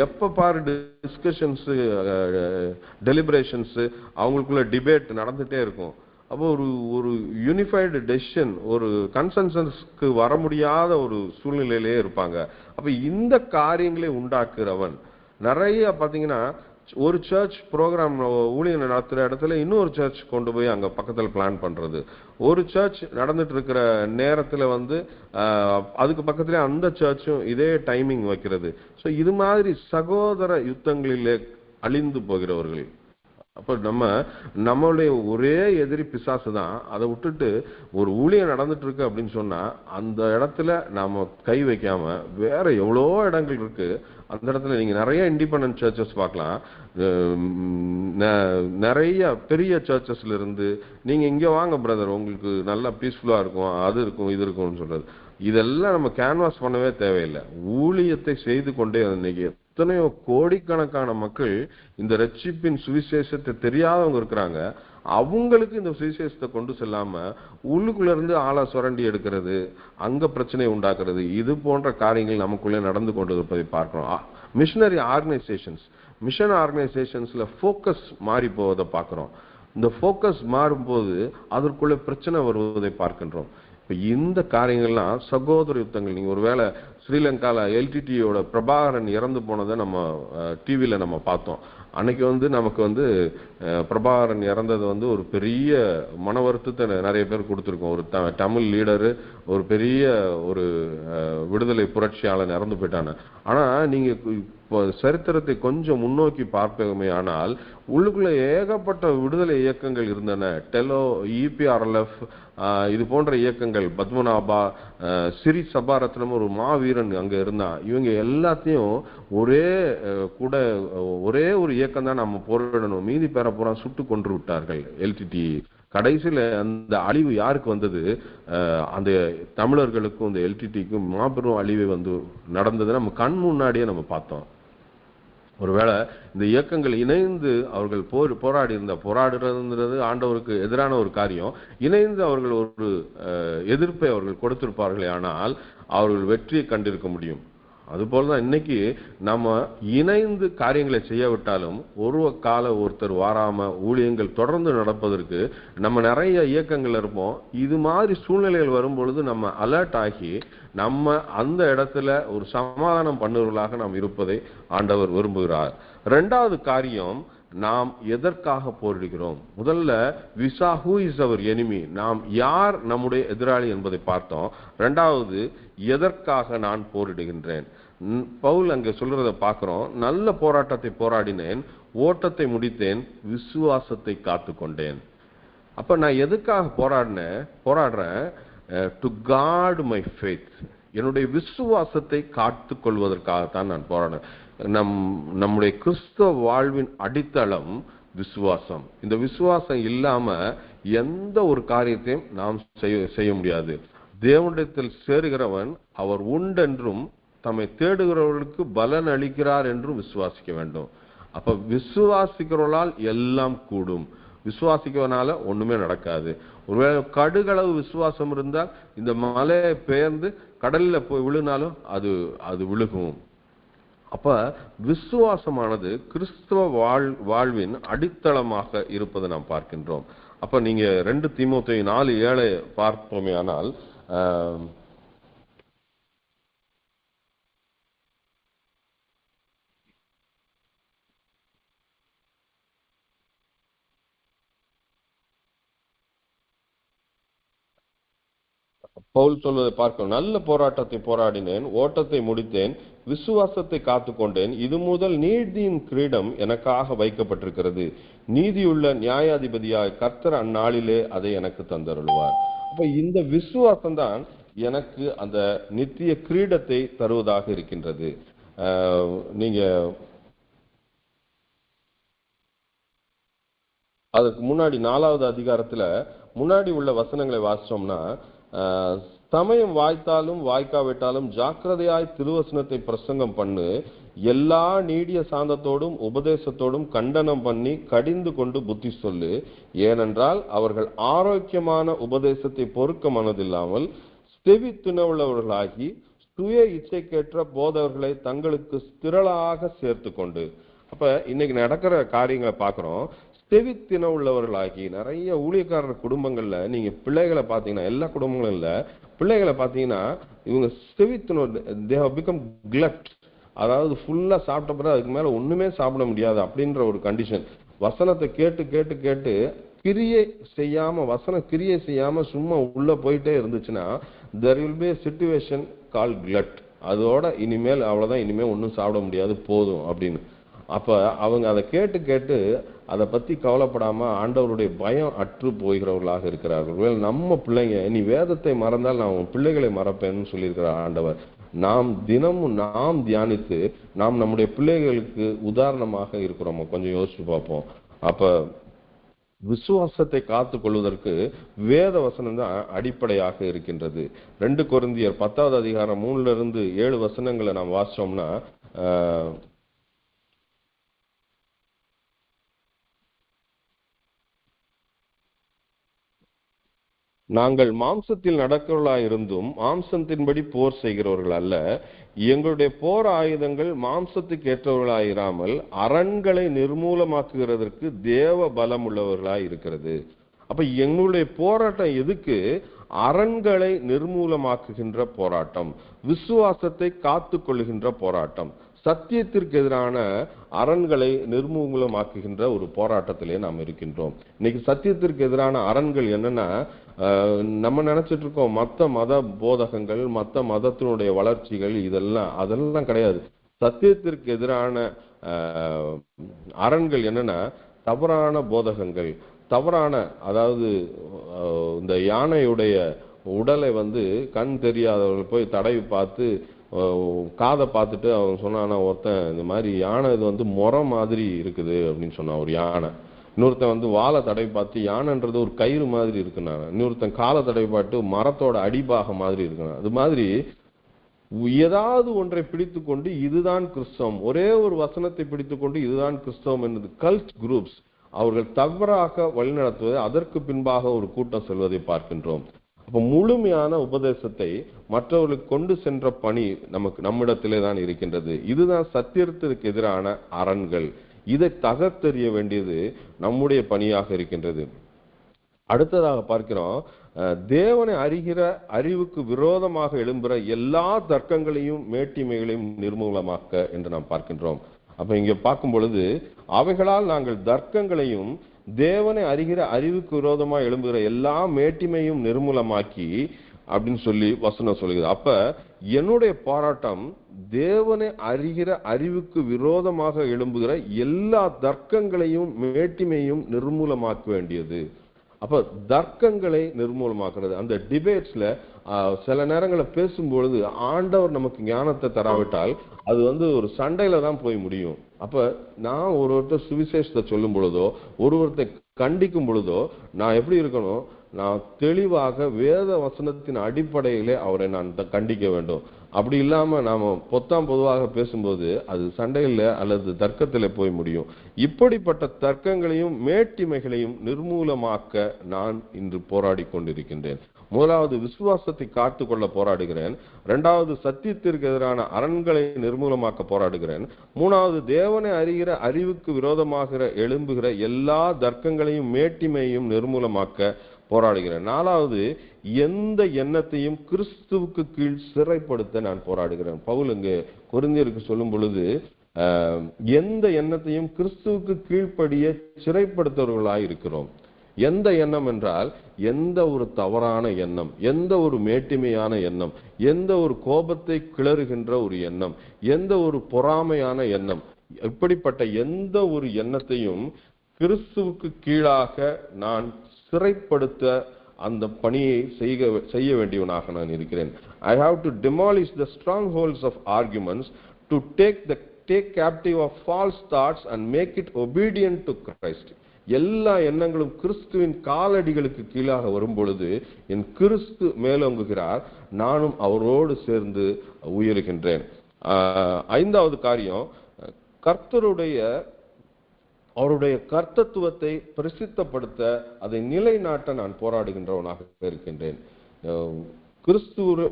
எப்ப பாரு டிஸ்கஷன்ஸ், டெலிபரேஷன்ஸ், அவங்களுக்குள்ள டிபேட் நடந்துட்டே இருக்கும். அப்போ ஒரு யூனிஃபைடு டெசிஷன், ஒரு கன்சென்சஸ்க்கு வர முடியாத ஒரு சூழ்நிலையிலே இருப்பாங்க. அப்ப இந்த காரியங்களை உண்டாக்குறவன் நிறைய பாத்தீங்கன்னா ஒரு சர்ச் ப்ரோக்ராம் ஊழியர் நடத்துற இடத்துல இன்னொரு சர்ச் கொண்டு போய் அங்க பக்கத்துல பிளான் பண்றது, ஒரு சர்ச் நடந்துட்டு இருக்கிற நேரத்துல அதுக்கு பக்கத்துல அந்த சர்ச்சும் இதே டைமிங் வைக்கிறது. சோ இது மாதிரி சகோதர யுத்தங்களிலே அழிந்து போகிறவர்கள். அப்ப நம்மளுடைய ஒரே எதிரி பிசாசு தான். அதை விட்டுட்டு ஒரு ஊழியம் நடந்துட்டு இருக்கு அப்படின்னு சொன்னா அந்த இடத்துல நாம கை வைக்காம வேற எவ்வளோ இடங்கள் இருக்கு. அந்த இடத்துல நீங்க நிறைய இண்டிபெண்டன்ட் சர்ச்சஸ் பார்க்கலாம். நிறைய பெரிய சர்ச்சஸ்ல இருந்து நீங்க இங்க வாங்க பிரதர், உங்களுக்கு நல்லா பீஸ்ஃபுல்லா இருக்கும், அது இருக்கும், இது இருக்கும்னு சொல்றது, இதெல்லாம் நம்ம கேன்வாஸ் பண்ணவே தேவையில்லை. ஊழியத்தை செய்து கொண்டே இன்னைக்கு எத்தனையோ கோடிக்கணக்கான மக்கள் இந்த ரட்சிப்பின் சுவிசேஷத்தை தெரியாதவங்க இருக்கிறாங்க. அவங்களுக்கு இந்த சுவிசேஷத்தை கொண்டு செல்லாம உள்ளுக்குள்ள இருந்து ஆளா சுரண்டி எடுக்கிறது, அங்க பிரச்சனை உண்டாக்குறது, இது போன்ற காரியங்கள் நமக்குள்ளே நடந்து கொண்டு இருப்பதை பார்க்கிறோம். மிஷனரி ஆர்கனைசேஷன்ஸ், மிஷன் ஆர்கனைசேஷன்ஸ்ல போக்கஸ் மாறி போவதை பார்க்கிறோம். இந்த போக்கஸ் மாறும்போது அதற்குள்ள பிரச்சனை வருவதை பார்க்கின்றோம். இந்த காரியங்கள்லாம் சகோதர யுத்தங்கள். நீங்க ஒருவேளை ஸ்ரீலங்கால எல்டிடியோட பிரபாகரன் இறந்து போனதை நம்ம டிவில நம்ம பார்த்தோம். அன்னைக்கு நமக்கு பிரபாகரன் இறந்தது ஒரு பெரிய மன வருத்தத்தை நிறைய பேர் கொடுத்துருக்கோம். ஒரு தமிழ் லீடரு, ஒரு பெரிய ஒரு விடுதலை புரட்சியாளன் இறந்து போயிட்டான. ஆனா நீங்க சரித்திரத்தை கொஞ்சம் முன்னோக்கி பார்ப்போமே ஆனால் உள்ளுக்குள்ள ஏகப்பட்ட விடுதலை இயக்கங்கள் இருந்தன. டெலோ, இபிஆர்எல்எஃப், இது போன்ற இயக்கங்கள், பத்மநாபா, சிறி சபாரத்னம் ஒரு மாவீரன் அங்க இருந்தா. இவங்க எல்லாத்தையும் ஒரே ஒரு இயக்கம் தான் நம்ம போரிடணும், மீதி பேர பூரா சுட்டு கொன்று விட்டார்கள் எல்டிடி. கடைசியில அந்த அழிவு யாருக்கு வந்தது? அந்த தமிழர்களுக்கும் இந்த எல்டிடிக்கும் மாபெரும் அழிவு நடந்தது நம்ம கண் முன்னாடியே நம்ம பார்த்தோம். ஒருவேளை இந்த இயக்கங்கள் இணைந்து அவர்கள் போராடுறது ஆண்டவருக்கு எதிரான ஒரு காரியம், இணைந்து அவர்கள் ஒரு எதிர்ப்பை அவர்கள் கொடுத்திருப்பார்களே ஆனால் அவர்கள் வெற்றியை கண்டிருக்க முடியும். அதுபோலதான் இன்னைக்கு நம்ம இணைந்து காரியங்களை செய்யவிட்டாலும் ஒருத்தர் வாராம ஊழியங்கள் தொடர்ந்து நடப்பதற்கு நம்ம நிறைய இயக்கங்கள் இருப்போம். இது மாதிரி சூழ்நிலைகள் வரும்பொழுது நம்ம அலர்ட் ஆகி நம்ம அந்த இடத்துல ஒரு சமாதானம் பண்ணுவர்களாக நாம் இருப்பதை ஆண்டவர் விரும்புகிறார். 2வது காரியம், நாம் எதற்காக போரிடுகிறோம். முதல்ல விசா ஹூ இஸ் அவர் எனிமி, நாம் யார் நம்முடைய எதிராளி என்பதை பார்த்தோம். 2வது எதற்காக நான் போரிடுகின்றேன். பவுல் அங்க சொல்றத பார்க்கிறோம், நல்ல போராட்டத்தை போராடினேன், ஓட்டத்தை முடித்தேன், விசுவாசத்தை காத்து கொண்டேன். அப்ப நான் எதுக்காக போராடுறேன்? டு கார்ட் மை ஃபெய்த், என்னுடைய விசுவாசத்தை காத்து கொள்வதற்காகத்தான் நான் போராடுறேன். நம்முடைய கிறிஸ்தவ வாழ்வின் அடித்தளம் விசுவாசம். இந்த விசுவாசம் இல்லாம எந்த ஒரு காரியத்தையும் நாம் செய்ய முடியாது. தேவனிடத்தில் சேருகிறவன் அவர் உண்டென்றும் தம்மை தேடுகிறவர்களுக்கு பலன் அளிக்கிறார் என்றும் விசுவாசிக்க வேண்டும். அப்ப விசுவாசிக்கிறவர்களால் எல்லாம் கூடும். விசுவாசிக்கிறவனால ஒண்ணுமே நடக்காது. ஒருவேளை கடுகளவு விசுவாசம் இருந்தால் இந்த மலையை பெயர்ந்து கடல்ல போய் விழுனாலும் அது விழுகும். அப்ப விசுவாசமானது கிறிஸ்தவ வாழ்வின் அடித்தளமாக இருப்பதை நாம் பார்க்கின்றோம். அப்ப நீங்க 2 தீமோத்தேயு 4:7 பார்ப்போமே ஆனால், பவுல் சொல்வதை பார்க்கிறோம். நல்ல போராட்டத்தை போராடினேன், ஓட்டத்தை முடித்தேன், விசுவாசத்தை காத்துக்கொண்டேன். இது முதல் நீதியின் கிரீடம் எனக்காக வைக்கப்பட்டிருக்கிறது. நீதியுள்ள நியாயாதிபதியாய் கர்த்தர் அந்நாளிலே அதை எனக்கு தந்தருள்வார். அப்ப இந்த விசுவாசம் தான் எனக்கு அந்த நித்திய கிரீடத்தை தருவதாக இருக்கின்றது. நீங்க அதுக்கு முன்னாடி 4வது அதிகாரத்துல முன்னாடி உள்ள வசனங்களை வாசிச்சோம்னா, சமயம் வாய்த்தாலும் வாய்க்காவிட்டாலும் ஜாக்கிரதையாய் திருவசனத்தை பிரசங்கம் பண்ணு, எல்லா நீடிய சாந்தத்தோடும் உபதேசத்தோடும் கண்டனம் பண்ணி கடிந்து கொண்டு புத்தி சொல்லு. ஏனென்றால் அவர்கள் ஆரோக்கியமான உபதேசத்தை பொறுக்க மனதில்லாமல் செவி துணவுள்ளவர்களாகி சுய இச்சைக்கேற்ற போதவர்களை தங்களுக்கு திரளாக சேர்த்து கொண்டு. அப்ப இன்னைக்கு நடக்கிற காரியங்களை பார்க்கிறோம். செவித்தின உள்ளவர்களாகி நிறைய ஊழியக்காரர் குடும்பங்கள்ல நீங்க பிள்ளைகளை பாத்தீங்கன்னா, எல்லா குடும்பங்களும் இல்ல, பிள்ளைகளை பாத்தீங்கன்னா இவங்க செவித்தின, they have become glut. அதாவது ஃபுல்லா சாப்பிட்ட பிறகு அதுக்கு மேல ஒண்ணுமே சாப்பிட முடியாது அப்படின்ற ஒரு கண்டிஷன். வசனத்தை கேட்டு கேட்டு கேட்டு கிரியை செய்யாம, வசன கிரியை செய்யாம சும்மா உள்ள போயிட்டே இருந்துச்சுன்னா there will be a situation called glut. அதோட இனிமேல் அவ்வளவுதான், இனிமேல் ஒன்றும் சாப்பிட முடியாது, போதும் அப்படின்னு. அப்ப அவங்க அதை கேட்டு கேட்டு அதை பத்தி கவலைப்படாம ஆண்டவருடைய பயம் அற்று போகிறவர்களாக இருக்கிறார்கள். நம்ம பிள்ளைங்க, நீ வேதத்தை மறந்தால் நான் உன் பிள்ளைகளை மறப்பேன்னு சொல்லியிருக்கிறார் ஆண்டவர். நாம் தினமும் நாம் தியானித்து நாம் நம்முடைய பிள்ளைகளுக்கு உதாரணமாக இருக்கிறோம். கொஞ்சம் யோசிச்சு பார்ப்போம். அப்ப விசுவாசத்தை காத்து கொள்வதற்கு வேத வசனம் தான் அடிப்படையாக இருக்கின்றது. 2 கொரிந்தியர் 10வது அதிகாரம் 3-7 வசனங்களை நாம் வாசிச்சோம்னா, நாங்கள் மாம்சத்தில் நடக்கிறவர்களாயிருந்தும் மாம்சத்தின்படி போர் செய்கிறவர்கள் அல்ல, எங்களுடைய போர் ஆயுதங்கள் மாம்சத்துக்கு ஏற்றவர்களாயிராமல் அரண்களை நிர்மூலமாக்குகிறதற்கு தேவ பலம் உள்ளவர்களாய் இருக்கிறது. அப்ப எங்களுடைய போராட்டம் எதுக்கு? அரண்களை நிர்மூலமாக்குகின்ற போராட்டம், விசுவாசத்தை காத்து கொள்ளுகின்ற போராட்டம், சத்தியத்திற்கு எதிரான அரண்களை நிர்மூலமாக்குகின்ற ஒரு போராட்டத்திலே நாம் இருக்கின்றோம். இன்னைக்கு சத்தியத்திற்கு எதிரான அரண்கள் என்னன்னா, நம்ம நினைச்சிட்டு இருக்கோம் மத்த மத போதகங்கள், மத்த மதத்தினுடைய வளர்ச்சிகள், அதெல்லாம் கிடையாது. சத்தியத்திற்கு எதிரான அரண்கள் என்னன்னா தவறான போதகங்கள், தவறான, அதாவது இந்த யானையுடைய உடலை கண் தெரியாதவர்கள் போய் தடவி பார்த்து காதை பார்த்துட்டு அவன் சொன்னானா, ஒருத்தன் இந்த மாதிரி யானை இது முறை மாதிரி இருக்குது அப்படின்னு சொன்னான் ஒரு யானை. இன்னொருத்தன் வாழை தடவி பார்த்து யானைன்றது ஒரு கயிறு மாதிரி இருக்குன்னா, இன்னொருத்தன் காலை தடவி பார்த்து மரத்தோட அடிபாக மாதிரி இருக்குன்னா. அது மாதிரி ஏதாவது ஒன்றை பிடித்து கொண்டு இதுதான் கிறிஸ்தவம், ஒரே ஒரு வசனத்தை பிடித்து கொண்டு இதுதான் கிறிஸ்தவம் என்பது கல்ட் குரூப்ஸ் அவர்கள் தவறாக வழிநடத்துவதை அதற்கு பின்பாக ஒரு கூட்டம் செல்வதை பார்க்கின்றோம். அப்ப முழுமையான உபதேசத்தை மற்றவர்களுக்கு கொண்டு சென்ற பணி நம்மிடத்திலே தான் இருக்கின்றது. இதுதான் சத்தியத்திற்கு எதிரான அரண்கள். இதை தகர்த்தெறிய வேண்டியது நம்முடைய பணியாக இருக்கின்றது. அடுத்ததாக பார்க்கிறோம், தேவனை அறிகிற அறிவுக்கு விரோதமாக எழும்புற எல்லா தர்க்கங்களையும் மேட்டிமைகளையும் நிர்மூலமாக்க என்று நாம் பார்க்கின்றோம். அப்ப இங்க பார்க்கும் பொழுது, அவைகளால் நாங்கள் தர்க்கங்களையும் தேவனை அறிகிற அறிவுக்கு விரோதமாக எழும்புகிற எல்லா மேட்டிமையும் நிர்மூலமாக்கி அப்படின்னு சொல்லி வசனம் சொல்லுகிறது. அப்ப என்னுடைய போராட்டம் தேவனை அறிகிற அறிவுக்கு விரோதமாக எழும்புகிற எல்லா தர்க்கங்களையும் மேட்டிமையும் நிர்மூலமாக்க வேண்டியது. அப்ப தர்க்கங்களை நிர்மூலமாக்குறது, அந்த டிபேட்ஸ்ல சில நேரங்களில் பேசும்பொழுது ஆண்டவர் நமக்கு ஞானத்தை தராவிட்டால் அது ஒரு சண்டையில தான் போய் முடியும். அப்ப நான் ஒருவர்கிட்ட சுவிசேஷத்தை சொல்லும் பொழுதோ, ஒருவர்த்தை கண்டிக்கும் பொழுதோ நான் எப்படி இருக்கணும்? நான் தெளிவாக வேத வசனத்தின் அடிப்படையிலே அவரை நான் கண்டிக்க வேண்டும். அப்படி இல்லாம நாம பொதுவாக பேசும்போது அது சண்டையில அல்லது தர்க்கத்தில போய் முடியும். இப்படிப்பட்ட தர்க்கங்களையும் மேட்டிமைகளையும் நிர்மூலமாக்க நான் இன்று போராடி கொண்டிருக்கின்றேன். முதலாவது விசுவாசத்தை காத்து கொள்ள போராடுகிறேன். இரண்டாவது சத்தியத்திற்கு எதிரான அரண்களை நிர்மூலமாக்க போராடுகிறேன். மூணாவது தேவனை அறிகிற அறிவுக்கு விரோதமாக எழும்புகிற எல்லா தர்க்கங்களையும் மேட்டிமையும் நிர்மூலமாக்க போராடுகிறேன். நாலாவது எந்த எண்ணத்தையும் கிறிஸ்துவுக்கு கீழ் சிறைப்படுத்த நான் போராடுகிறேன். பவுல் இங்கு கொரிந்தியருக்கு சொல்லும் பொழுது எந்த எண்ணத்தையும் கிறிஸ்துவுக்கு கீழ்ப்படிய சிறைப்படுத்தவர்களாய் இருக்கிறோம். எந்த எண்ணம் என்றால் எந்த ஒரு தவறான எண்ணம், எந்த ஒரு மேட்டிமையான எண்ணம், எந்த ஒரு கோபத்தை கிளறுகின்ற ஒரு எண்ணம், எந்த ஒரு பொறாமையான எண்ணம், இப்படிப்பட்ட எந்த ஒரு எண்ணத்தையும் கிறிஸ்துவுக்கு கீழாக நான் சிறைப்படுத்த அந்த பணியை செய்ய வேண்டியவனாக நான் இருக்கிறேன். I have to demolish the strongholds of arguments, to take captive of false thoughts and make it obedient to Christ. எல்லா எண்ணங்களும் கிறிஸ்துவின் காலடிகளுக்கு கீழாக வரும் பொழுது என் கிறிஸ்து மேலோங்குகிறார், நானும் அவரோடு சேர்ந்து உயர்கின்றேன். ஐந்தாவது காரியம், அவருடைய கர்த்தத்துவத்தை பிரசித்தப்படுத்த அதை நிலைநாட்ட நான் போராடுகின்றவனாக இருக்கின்றேன்.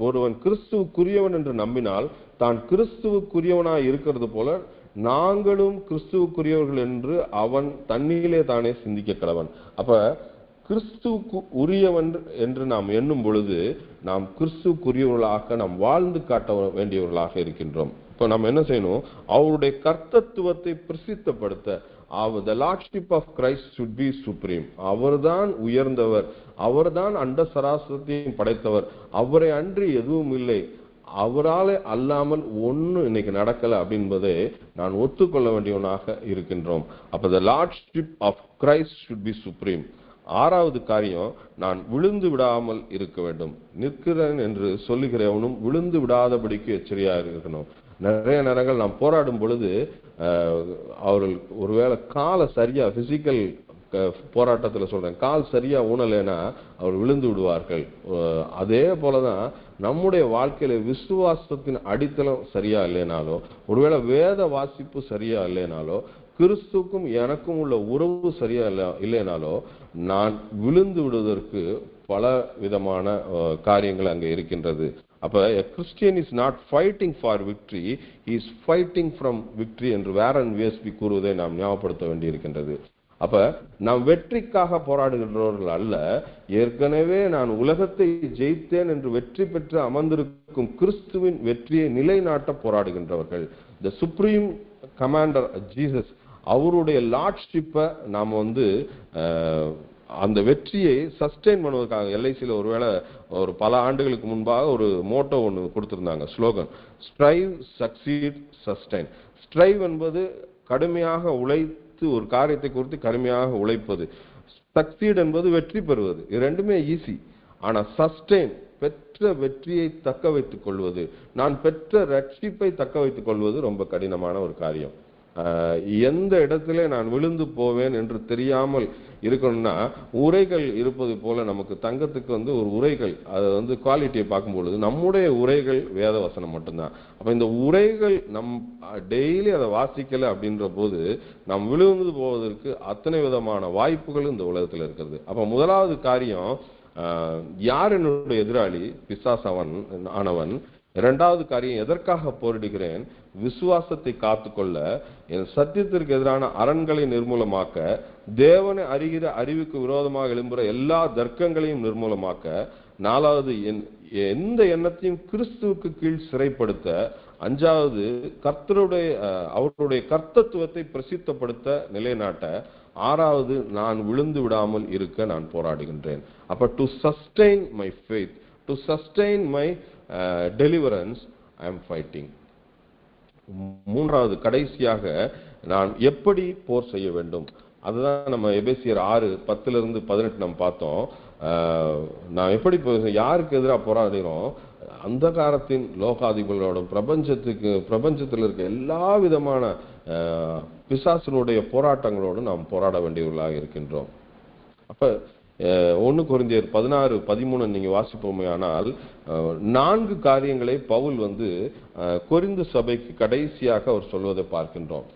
ஒருவன் கிறிஸ்துவுக்குரியவன் என்று நம்பினால் தான் கிறிஸ்துவுக்குரியவனாய் இருக்கிறது போல நாங்களும் கிறிஸ்துவுக்குரியவர்கள் என்று அவன் தன்னிலே தானே சிந்திக்க கடவன். அப்ப கிறிஸ்துவுக்கு உரியவன் என்று நாம் எண்ணும் பொழுது நாம் கிறிஸ்துவுக்குரியவர்களாக நாம் வாழ்ந்து காட்ட வேண்டியவர்களாக இருக்கின்றோம். இப்ப நம்ம என்ன செய்யணும்? அவருடைய கர்த்தத்துவத்தை பிரசித்தப்படுத்த, the lordship of Christ should be supreme. அவர்தான் உயர்ந்தவர், அவர்தான் அண்ட சராசரத்தையும் படைத்தவர், அவரை அன்றி எதுவும் இல்லை, அவராலே அல்லாமல் ஒண்ணு இன்னைக்கு நடக்கல அப்படின்பதை நான் ஒத்துக்கொள்ள வேண்டியவனாக இருக்கின்றோம். அப்ப the lordship of Christ should be supreme. ஆறாவது காரியம், நான் விழுந்து விடாமல் இருக்க வேண்டும். நிற்கிறேன் என்று சொல்லுகிறவனும் விழுந்து விடாதபடிக்கு எச்சரியா இருக்கணும். நிறைய நேரங்கள் நாம் போராடும் பொழுது அவர்கள் ஒருவேளை காலை சரியா, பிசிக்கல் போராட்டத்துல சொல்றேன், கால் சரியா ஊனலைன்னா அவர் விழுந்து விடுவார்கள். அதே போலதான் நம்முடைய வாழ்க்கையில விசுவாசத்தின் அடித்தளம் சரியா இல்லைனாலோ, ஒருவேளை வேத வாசிப்பு சரியா இல்லைனாலோ, கிறிஸ்துக்கும் எனக்கும் உள்ள உறவு சரியா இல்லைனாலோ நான் விழுந்து விடுவதற்கு பல விதமான காரியங்கள் அங்க இருக்கின்றது. அப்ப a Christian is not fighting for victory, he is fighting from victory என்று வேரன் விஎஸ்பி கூறுவதை நாம் ஞாபகப்படுத்த வேண்டியிருக்கின்றது. அப்ப நாம் வெற்றிக்காக போராடுகின்றவர்கள் அல்ல, ஏற்கனவே நான் உலகத்தை ஜெயித்தேன் என்று வெற்றி பெற்று அமர்ந்திருக்கும் கிறிஸ்துவின் வெற்றியை நிலைநாட்ட போராடுகின்றவர்கள். the supreme commander Jesus, அவருடைய லார்ட்ஷிப்பை நாம் அந்த வெற்றியை சஸ்டெயின் பண்ணுவதற்காக எல்ஐசியில் ஒருவேளை ஒரு பல ஆண்டுகளுக்கு முன்பாக ஒரு மோட்டோ ஒன்று கொடுத்திருந்தாங்க, slogan, strive, succeed, sustain. Strive என்பது கடுமையாக உழைத்து ஒரு காரியத்தை குறித்து கடுமையாக உழைப்பது. சக்சீட் என்பது வெற்றி பெறுவது. இது ரெண்டுமே ஈஸி. ஆனா சஸ்டெயின், பெற்ற வெற்றியை தக்க வைத்துக் கொள்வது, நான் பெற்ற ரட்சிப்பை தக்க வைத்துக் கொள்வது ரொம்ப கடினமான ஒரு காரியம். எந்த இடத்துல நான் விழுந்து போவேன் என்று தெரியாமல் இருக்கணும்னா, உரைகள் இருப்பது போல நமக்கு தங்கத்துக்கு ஒரு உரைகள், அது குவாலிட்டியை பார்க்கும் பொழுது நம்முடைய உரைகள் வேத வசனம் மட்டும்தான். அப்ப இந்த உரைகள் நம் டெய்லி அதை வாசிக்கல அப்படின்ற போது நாம் விழுந்து போவதற்கு அத்தனை விதமான வாய்ப்புகள் இந்த உலகத்துல இருக்கிறது. அப்ப முதலாவது காரியம், யார் என்னுடைய எதிராளி? பிசாசு ஆனவன். இரண்டாவது காரியம், எதற்காக போரிடுகிறேன்? விசுவாசத்தை காத்துக்கொள்ள, என் சத்தியத்திற்கு எதிரான அரண்களை நிர்மூலமாக்க, தேவனை அறிகிற அறிவுக்கு விரோதமாக எழும்புற எல்லா தர்க்கங்களையும் நிர்மூலமாக்க. நாலாவது, எந்த எண்ணத்தையும் கிறிஸ்துவுக்கு கீழ் சிறைப்படுத்த. அஞ்சாவது, அவருடைய கர்த்தத்துவத்தை பிரசித்தப்படுத்த, நிலைநாட்ட. ஆறாவது, நான் விழுந்து விடாமல் இருக்க நான் போராடுகின்றேன். அப்ப to sustain my faith, to sustain my deliverance, I am fighting. மூன்றாவது, கடைசியாக நான் எப்படி போர் செய்ய வேண்டும்? அதுதான் நம்ம எபேசியர் 6:10-18 நம்ம பார்த்தோம். நான் எப்படி யாருக்கு எதிராக போராடுகிறோம்? அந்தகாரத்தின் லோகாதிபதிகளோட பிரபஞ்சத்தில் இருக்க எல்லா விதமான பிசாசினுடைய போராட்டங்களோடு நாம் போராட வேண்டியவர்களாக இருக்கின்றோம். அப்ப 1 கொரிந்தியர் 16:13 நீங்க வாசிப்போமே ஆனால் 4 காரியங்களை பவுல் கொரிந்து சபைக்கு கடைசியாக அவர் சொல்வதை பார்க்கின்றோம்.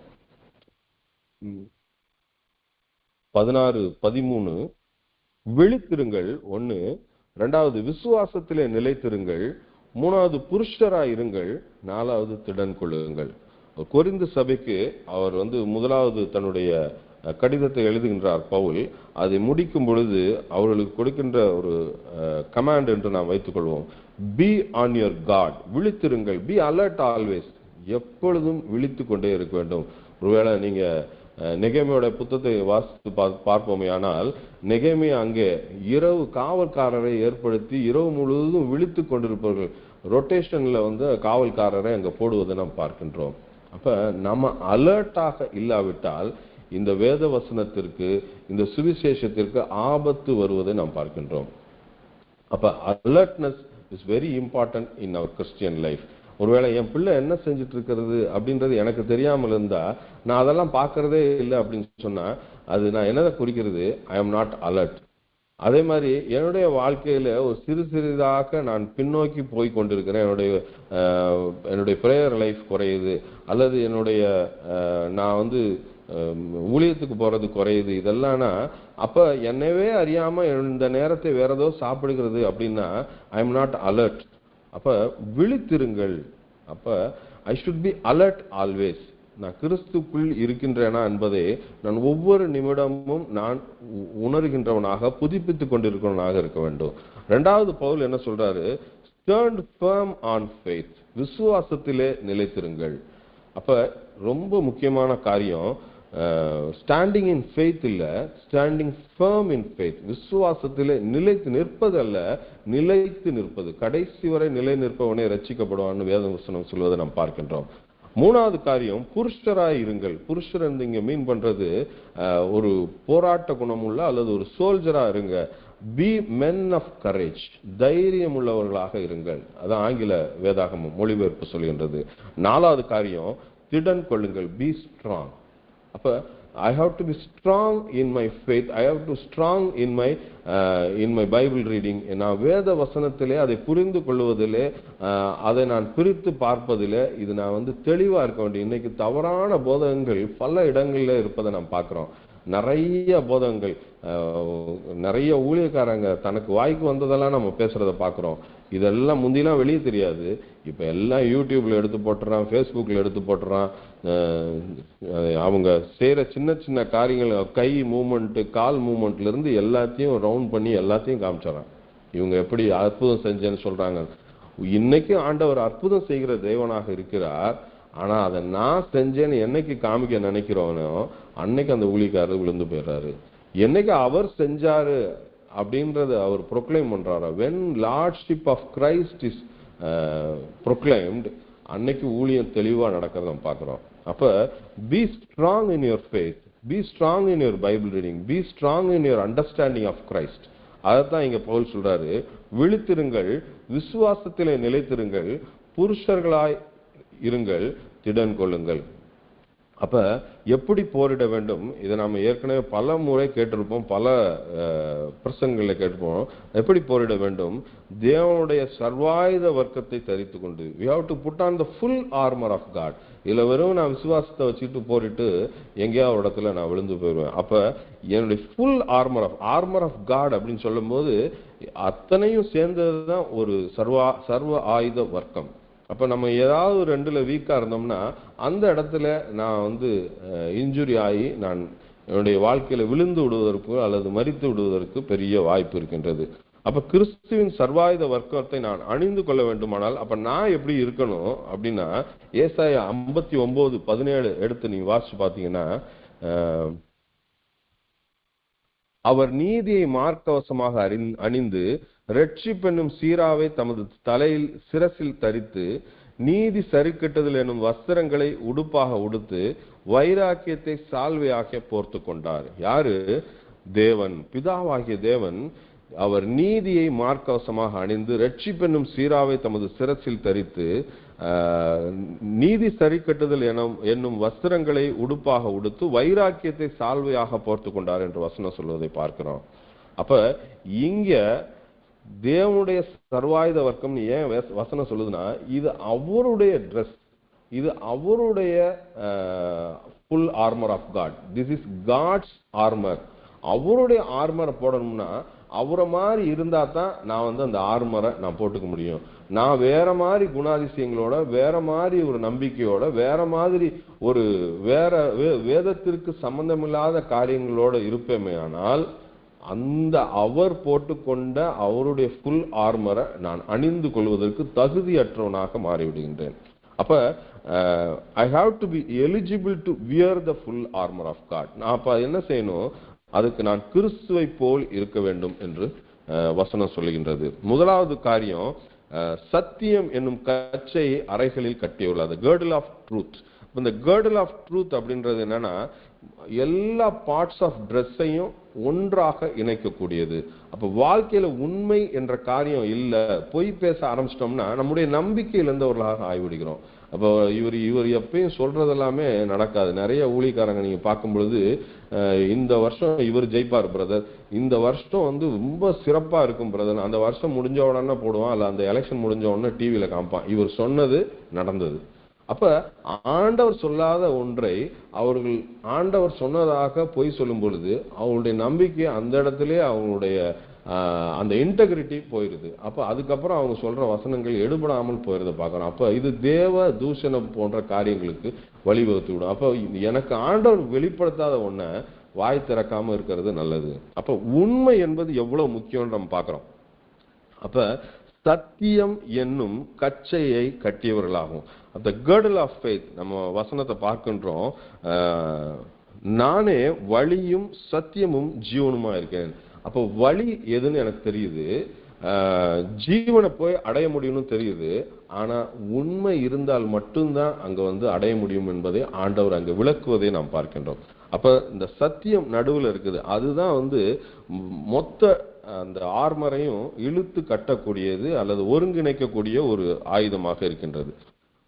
16:13, விழித்திருங்கள். 1, இரண்டாவது விசுவாசத்திலே நிலைத்திருங்கள், மூணாவது புருஷராய் இருங்கள், நாலாவது திடன் கொள்ளுங்கள். கொரிந்து சபைக்கு அவர் முதலாவது தன்னுடைய கடிதத்தை எழுதுகின்றார் பவுல். அதை முடிக்கும் பொழுது அவர்களுக்கு கொடுக்கின்ற ஒரு கமாண்ட் என்று நாம் வைத்துக் கொள்வோம். பி ஆன் யுவர் காட், விழித்திருங்கள். பி அலர்ட் ஆல்வேஸ், எப்பொழுதும் விழித்து கொண்டே இருக்க வேண்டும். ஒருவேளை நீங்க நெகேமியோட புத்தகத்தை வாசித்து பார்ப்போமே, ஆனால் நெகேமி அங்கே இரவு காவல்காரரை ஏற்படுத்தி இரவு முழுவதும் விழித்து கொண்டிருப்பவர்கள், ரொட்டேஷன்ல காவல்காரரை அங்க போடுவதை நாம் பார்க்கின்றோம். அப்ப நம்ம அலர்ட்டாக இல்லாவிட்டால் இந்த வேத வசனத்திற்கு, இந்த சுவிசேஷத்திற்கு ஆபத்து வருவதை நாம் பார்க்கின்றோம். அப்ப alertness is very important in our Christian life. ஒருவேளை என் பிள்ளை என்ன செஞ்சுட்டு இருக்கிறது அப்படின்றது எனக்கு தெரியாமல் இருந்தா, நான் அதெல்லாம் பார்க்கறதே இல்லை அப்படின்னு சொன்னா, அது நான் என்னதை குறிக்கிறது? I am not alert. அதே மாதிரி என்னுடைய வாழ்க்கையில ஒரு சிறிதாக நான் பின்னோக்கி போய் கொண்டிருக்கிறேன். என்னுடைய பிரேயர் லைஃப் குறையுது, அல்லது என்னுடைய நான் ஊழியத்துக்கு போறது குறையுது, இதெல்லாம்னா அப்ப என்னவே அறியாம இந்த நேரத்தை வேற ஏதோ சாப்பிடுகிறது அப்படின்னா ஐ எம் நாட் அலர்ட். அப்ப விழித்திருங்கள். அப்ப I should be alert always. நான் கிறிஸ்துக்குள் இருக்கின்றேனா என்பதை நான் ஒவ்வொரு நிமிடமும் நான் உணர்கின்றவனாக, புதுப்பித்துக் கொண்டிருக்கிறவனாக இருக்க வேண்டும். இரண்டாவது பவுல் என்ன சொல்றாரு? ஸ்டாண்ட் ஃபர்ம் ஆன் ஃபெய்த், விசுவாசத்திலே நிலைத்திருங்கள். அப்ப ரொம்ப முக்கியமான காரியம் ஸ்டாண்டிங் இன் ஃபெய்த் இல்ல, ஸ்டாண்டிங் ஃபர்ம் இன் ஃபெய்த். விசுவாசத்திலே நிலைத்து நிற்பது அல்ல, நிலைத்து நிற்பது. கடைசி வரை நிலை நிற்பவனே ரட்சிக்கப்படுவான்னு வேத வசனம் சொல்வதை நாம் பார்க்கின்றோம். மூணாவது காரியம் புருஷராய் இருங்கள். புருஷர் இங்க மீன் பண்றது ஒரு போராட்ட குணமுள்ள அல்லது ஒரு சோல்ஜரா இருங்க. பி மென் ஆஃப் கரேஜ், தைரியம் உள்ளவர்களாக இருங்கள். அதான் ஆங்கில வேதாகமம் மொழிபெயர்ப்பு சொல்கின்றது. நாலாவது காரியம் திடன் கொள்ளுங்கள். Be strong. அப்ப I have to be strong in my faith. I have to strong in my Bible reading. நான் வேத வசனத்திலே அதை புரிந்து கொள்வதிலே, அதை நான் பிரித்து பார்ப்பதிலே இது நான் தெளிவா இருக்க வேண்டும். இன்னைக்கு தவறான போதகங்கள் பல இடங்கள்ல இருப்பதை நாம் பார்க்கிறோம். நிறைய போதகங்கள், நிறைய ஊழியக்காரங்க தனக்கு வாய்க்கு வந்ததெல்லாம் நம்ம பேசுறத பார்க்கிறோம். இதெல்லாம் முந்திலாம் வெளியே தெரியாது, இப்ப எல்லாம் யூடியூப்ல எடுத்து போட்டுறான், ஃபேஸ்புக்ல எடுத்து போட்டுறான். அவங்க செய்யற சின்ன சின்ன காரியங்கள், கை மூவ்மெண்ட், கால் மூவ்மெண்ட்ல இருந்து எல்லாத்தையும் ரவுண்ட் பண்ணி எல்லாத்தையும் காமிச்சாரான். இவங்க எப்படி அற்புதம் செஞ்சேன்னு சொல்றாங்க. இன்னைக்கு ஆண்டவர் அற்புதம் செய்கிற தேவனாக இருக்கிறார். ஆனா அதை நான் செஞ்சேன்னு என்னைக்கு காமிக்க நினைக்கிறோனோ அன்னைக்கு அந்த ஊழியக்காரர் விழுந்து போயிடுறாரு. என்னைக்கு அவர் செஞ்சாரு அப்படின்றது அவர் ப்ரொக்ளைம் பண்றாரா, when lordship of Christ is proclaimed, அன்னைக்கு ஊழியம் தெளிவா நடக்கிறத நம்ம பார்க்கிறோம். அப்ப be strong in your faith, be strong in your Bible reading, be strong in your understanding of Christ. அதைத்தான் இங்க பவுல் சொல்றாரு. விழித்திருங்கள், விசுவாசத்திலே நிலைத்திருங்கள், புருஷர்களாய் இருங்கள், திடன் கொள்ளுங்கள். அப்ப எப்படி போரிட வேண்டும்? இதை நாம ஏற்கனவே பல முறை கேட்டிருப்போம், பல பிரசங்கங்களை கேட்டிருப்போம். எப்படி போரிட வேண்டும்? தேவனுடைய சர்வாயுத வர்க்கத்தை தரித்து கொண்டு, we have to put on the full armor of God. இதுல வெறும் நான் விசுவாசத்தை வச்சுட்டு போரிட்டு எங்கேயாவது ஒரு இடத்துல நான் விழுந்து போயிடுவேன். அப்ப என்னுடைய ஃபுல் ஆர்மர் ஆஃப் காட் அப்படின்னு சொல்லும் போது அத்தனையும் சேர்ந்ததுதான் ஒரு சர்வ ஆயுத வர்க்கம். அப்ப நம்ம ஏதாவது ரெண்டுல வீக்கா இருந்தோம்னா அந்த இடத்துல நான் இன்ஜுரி ஆகி நான் என்னுடைய வாழ்க்கையில விழுந்து விடுவதற்கு அல்லது மரித்து விடுவதற்கு பெரிய வாய்ப்பு இருக்கின்றது. அப்ப கிறிஸ்துவின் சர்வாயுத வர்க்கத்தை நான் அணிந்து கொள்ள வேண்டுமானால் அப்ப நான் எப்படி இருக்கணும் அப்படின்னா, ஏசாயா 59:17 எடுத்து நீங்க வாசிச்சு பாத்தீங்கன்னா, அவர் நீதியை மார்க்கவசமாக அணிந்து ரட்சிப்பென்னும் சீராவை தமது தலையில் சிரசில் தரித்து நீதி சரிக்கட்டுதல் எனும் வஸ்திரங்களை உடுப்பாக உடுத்து வைராக்கியத்தை சால்வையாக்க போர்த்து கொண்டார். யாரு? தேவன், பிதாவாகிய தேவன். அவர் நீதியை மார்க்கவசமாக அணிந்து ரட்சிப்பென்னும் சீராவை தமது சிரசில் தரித்து நீதி சரிக்கட்டுதல் என்னும் வஸ்திரங்களை உடுப்பாக உடுத்து வைராக்கியத்தை சால்வையாக போர்த்து கொண்டார் என்று வசனம் சொல்வதை பார்க்கிறோம். அப்ப இங்க தேவனுடைய சர்வாயுத வர்க்கம் ஏன் வசனம் சொல்லுதுன்னா, இது அவருடைய ட்ரெஸ், இது அவருடைய full armour of God. This is God's armour. அவருடைய ஆர்மரை போடணும்னா அவரை மாதிரி இருந்தா தான் நான் வந்து அந்த ஆர்மரை நான் போட்டுக்க முடியும். நான் வேற மாதிரி குணாதிசயங்களோட, வேற மாதிரி ஒரு நம்பிக்கையோட, வேற மாதிரி ஒரு வேதத்திற்கு சம்பந்தமில்லாத காரியங்களோட இருப்பேமே ஆனால் அந்த அவர் போட்டுக்கொண்ட அவருடைய ஃபுல் ஆர்மரை நான் அணிந்து கொள்வதற்கு தகுதியற்றவனாக மாறிவிடுகின்றேன். அப்ப I have to be eligible to wear the full armour of God. நான் அப்ப என்ன செய்யணும்? அதுக்கு நான் கிறிஸ்துவை போல் இருக்க வேண்டும் என்று வசனம் சொல்லுகின்றது. முதலாவது காரியம், சத்தியம் என்னும் கச்சை அறைகளில் கட்டியுள்ளது, girdle ஆஃப் ட்ரூத். இந்த girdle ஆஃப் ட்ரூத் அப்படின்றது என்னன்னா, எல்லா பார்ட்ஸ் ஆஃப் ட்ரெஸ்ஸையும் ஒன்றாக இணைக்கக்கூடியது. அப்ப வாழ்க்கையில உண்மை என்ற காரியம் இல்ல, பொய் பேச ஆரம்பிச்சிட்டோம்னா நம்முடைய நம்பிக்கையிலிருந்தவர்களாக ஆய்விடுகிறோம். அப்போ இவர் எப்பயும் சொல்றது எல்லாமே நடக்காது. நிறைய ஊழியக்காரங்க நீங்க பார்க்கும் பொழுது, இந்த வருஷம் இவர் ஜெயிப்பார் பிரதர், இந்த வருஷம் வந்து ரொம்ப சிறப்பா இருக்கும் பிரதர், அந்த வருஷம் முடிஞ்ச உடனே போடுவான், அல்ல அந்த எலெக்ஷன் முடிஞ்ச உடனே டிவியில காமிப்பான், இவர் சொன்னது நடந்தது. அப்ப ஆண்டவர் சொல்லாத ஒன்றை அவர்கள் ஆண்டவர் சொன்னதாக பொய் சொல்லும் பொழுது அவங்களுடைய நம்பிக்கை அந்த இடத்திலே அவங்களுடைய அந்த இன்டெகிரிட்டி போயிருது. அப்ப அதுக்கப்புறம் அவங்க சொல்ற வசனங்கள் எடுபடாமல் போயிருத பார்க்கணும். அப்ப இது தேவ தூஷணம் போன்ற காரியங்களுக்கு வழிவகுத்து விடும். அப்ப எனக்கு ஆண்டவர் வெளிப்படுத்தாத ஒன்ன வாய் திறக்காம இருக்கிறது நல்லது. அப்ப உண்மை என்பது எவ்வளவு முக்கியம் நம்ம பார்க்கிறோம். அப்ப சத்தியம் என்னும் கச்சையை கட்டியவர்களாகும். அந்த girdle ஆஃப் ஃபெய்த் நம்ம வசனத்தை பார்க்கின்றோம். நானே வழியும் சத்தியமும் ஜீவனுமா இருக்கேன். அப்போ வழி எதுன்னு எனக்கு தெரியுது, ஜீவனை போய் அடைய முடியும்னு தெரியுது. ஆனா உண்மை இருந்தால் மட்டும்தான் அங்க வந்து அடைய முடியும் என்பதை ஆண்டவர் அங்க விளக்குவதை நாம் பார்க்கின்றோம். அப்ப இந்த சத்தியம் நடுவில் இருக்குது, அதுதான் வந்து மொத்த அந்த ஆர்மரையும் இழுத்து கட்டக்கூடியது அல்லது ஒருங்கிணைக்கக்கூடிய ஒரு ஆயுதமாக இருக்கின்றது.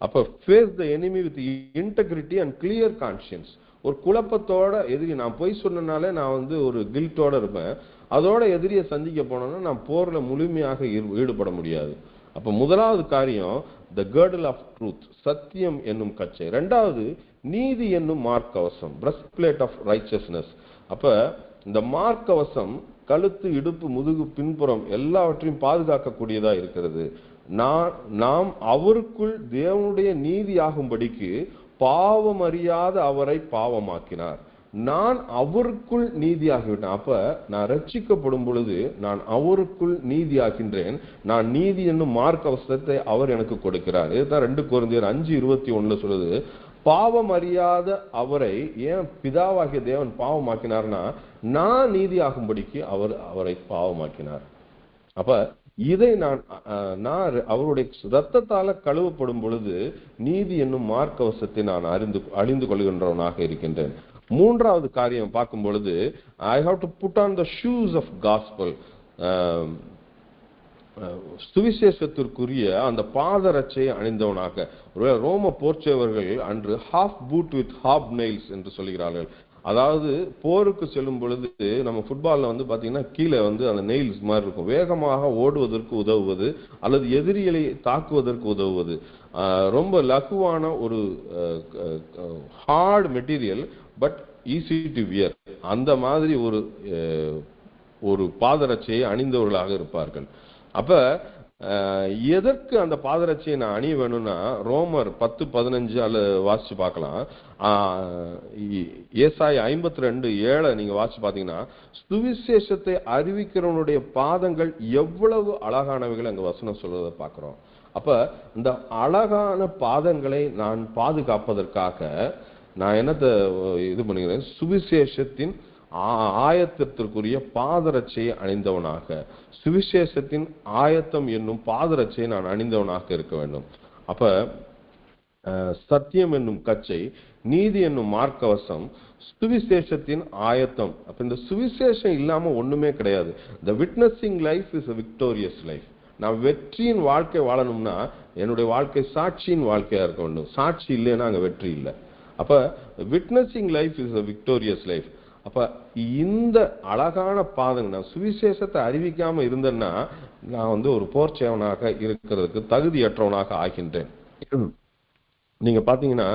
அப்ப face the enemy with integrity and clear conscience. ஒரு குழப்பத்தோட எதிரி, நான் போய் சொன்னனாலே நான் வந்து ஒரு கில்ட்டோட இருப்பேன், அதோட எதிரியை சந்திக்க போனோம்னா நான் போர்ல முழுமையாக ஈடுபட முடியாது. அப்ப முதலாவது காரியம் த girdle ஆஃப் ட்ரூத், சத்தியம் என்னும் கச்சை. இரண்டாவது நீதி என்னும் மார்க்கவசம், பிரஸ்ட் பிளேட் ஆஃப் ரைச்சஸ்னஸ். அப்ப இந்த மார்க்கவசம் கழுத்து, இடுப்பு, முதுகு, பின்புறம் எல்லாவற்றையும் பாதுகாக்கக்கூடியதா இருக்கிறது. நாம் அவருக்குள் தேவனுடைய நீதி ஆகும்படிக்கு பாவம் அறியாத அவரை பாவமாக்கினார். நான் அவருக்குள் நீதியாகிவிட்டேன். அப்ப நான் ரட்சிக்கப்படும் பொழுது நான் அவருக்குள் நீதியாகின்றேன். நான் நீதி என்னும் மார்க்கவசத்தை அவர் எனக்கு கொடுக்கிறார். இதுதான் 2 கொரிந்தியர் 5:21 சொல்லுது. பாவம் அறியாத அவரை ஏன் பிதாவாகிய தேவன் பாவமாக்கினார்னா, நான் நீதியாகும்படிக்கு அவரை பாவமாக்கினார். அப்ப இதை நான் அவருடைய ரத்தத்தால கழுவப்படும் பொழுது நீதி என்னும் மார்க்கவசத்தை நான் அழிந்து கொள்கின்றவனாக இருக்கின்றேன். மூன்றாவது காரியம் பார்க்கும் பொழுது, I have to put on the shoes of gospel. சுவிசேஷத்திற்குரிய அந்த பாதரட்சையை அணிந்தவனாக. ஒருவேளை ரோம போர்ச்சேவர்கள் அன்று half boot with half nails என்று சொல்கிறார்கள். அதாவது போருக்கு செல்லும் பொழுது நம்ம ஃபுட்பால்ல வந்து பாத்தீங்கன்னா கீழே வந்து அந்த நெயில்ஸ் மாதிரி இருக்கும், வேகமாக ஓடுவதற்கு உதவுவது அல்லது எதிரிகளை தாக்குவதற்கு உதவுவது. ரொம்ப லகுவான ஒரு heart material, but easy to wear. அந்த மாதிரி ஒரு பாதரட்சையை அணிந்தவர்களாக இருப்பார்கள். அப்ப எதற்கு அந்த பாதரட்சியை நான் அணிய வேணும்னா, ரோமர் 10:15 அல்லது வாசிச்சு பார்க்கலாம். ஏசாயா 52:7 நீங்க வாசிச்சு பாத்தீங்கன்னா, சுவிசேஷத்தை அறிவிக்கிறவனுடைய பாதங்கள் எவ்வளவு அழகானவைகள் அங்க வசனம் சொல்றதை பார்க்கிறோம். அப்ப இந்த அழகான பாதங்களை நான் பாதுகாப்பதற்காக நான் என்னத்தை இது பண்ணுகிறேன், சுவிசேஷத்தின் ஆயத்தத்திற்குரிய பாதரட்சையை அணிந்தவனாக, சுவிசேஷத்தின் ஆயத்தம் என்னும் பாதரட்சையை நான் அணிந்தவனாக இருக்க வேண்டும். அப்ப சத்தியம் என்னும் கச்சை, நீதி என்னும் மார்க்கவசம், சுவிசேஷத்தின் ஆயத்தம். அப்ப இந்த சுவிசேஷம் இல்லாம ஒண்ணுமே கிடையாது. The witnessing life is a victorious life. நான் வெற்றியின் வாழ்க்கை வாழணும்னா என்னுடைய வாழ்க்கை சாட்சியின் வாழ்க்கையா இருக்க வேண்டும். சாட்சி இல்லைன்னா அங்க வெற்றி இல்லை. அப்ப witnessing life is a victorious life. அப்ப இந்த அழகான பாதங்கள், நான் சுவிசேஷத்தை அறிவிக்காம இருந்தேன்னா நான் வந்து ஒரு போர்ச்சேவனாக இருக்கிறதுக்கு தகுதியற்றவனாக ஆகின்றேன். நீங்க பாத்தீங்கன்னா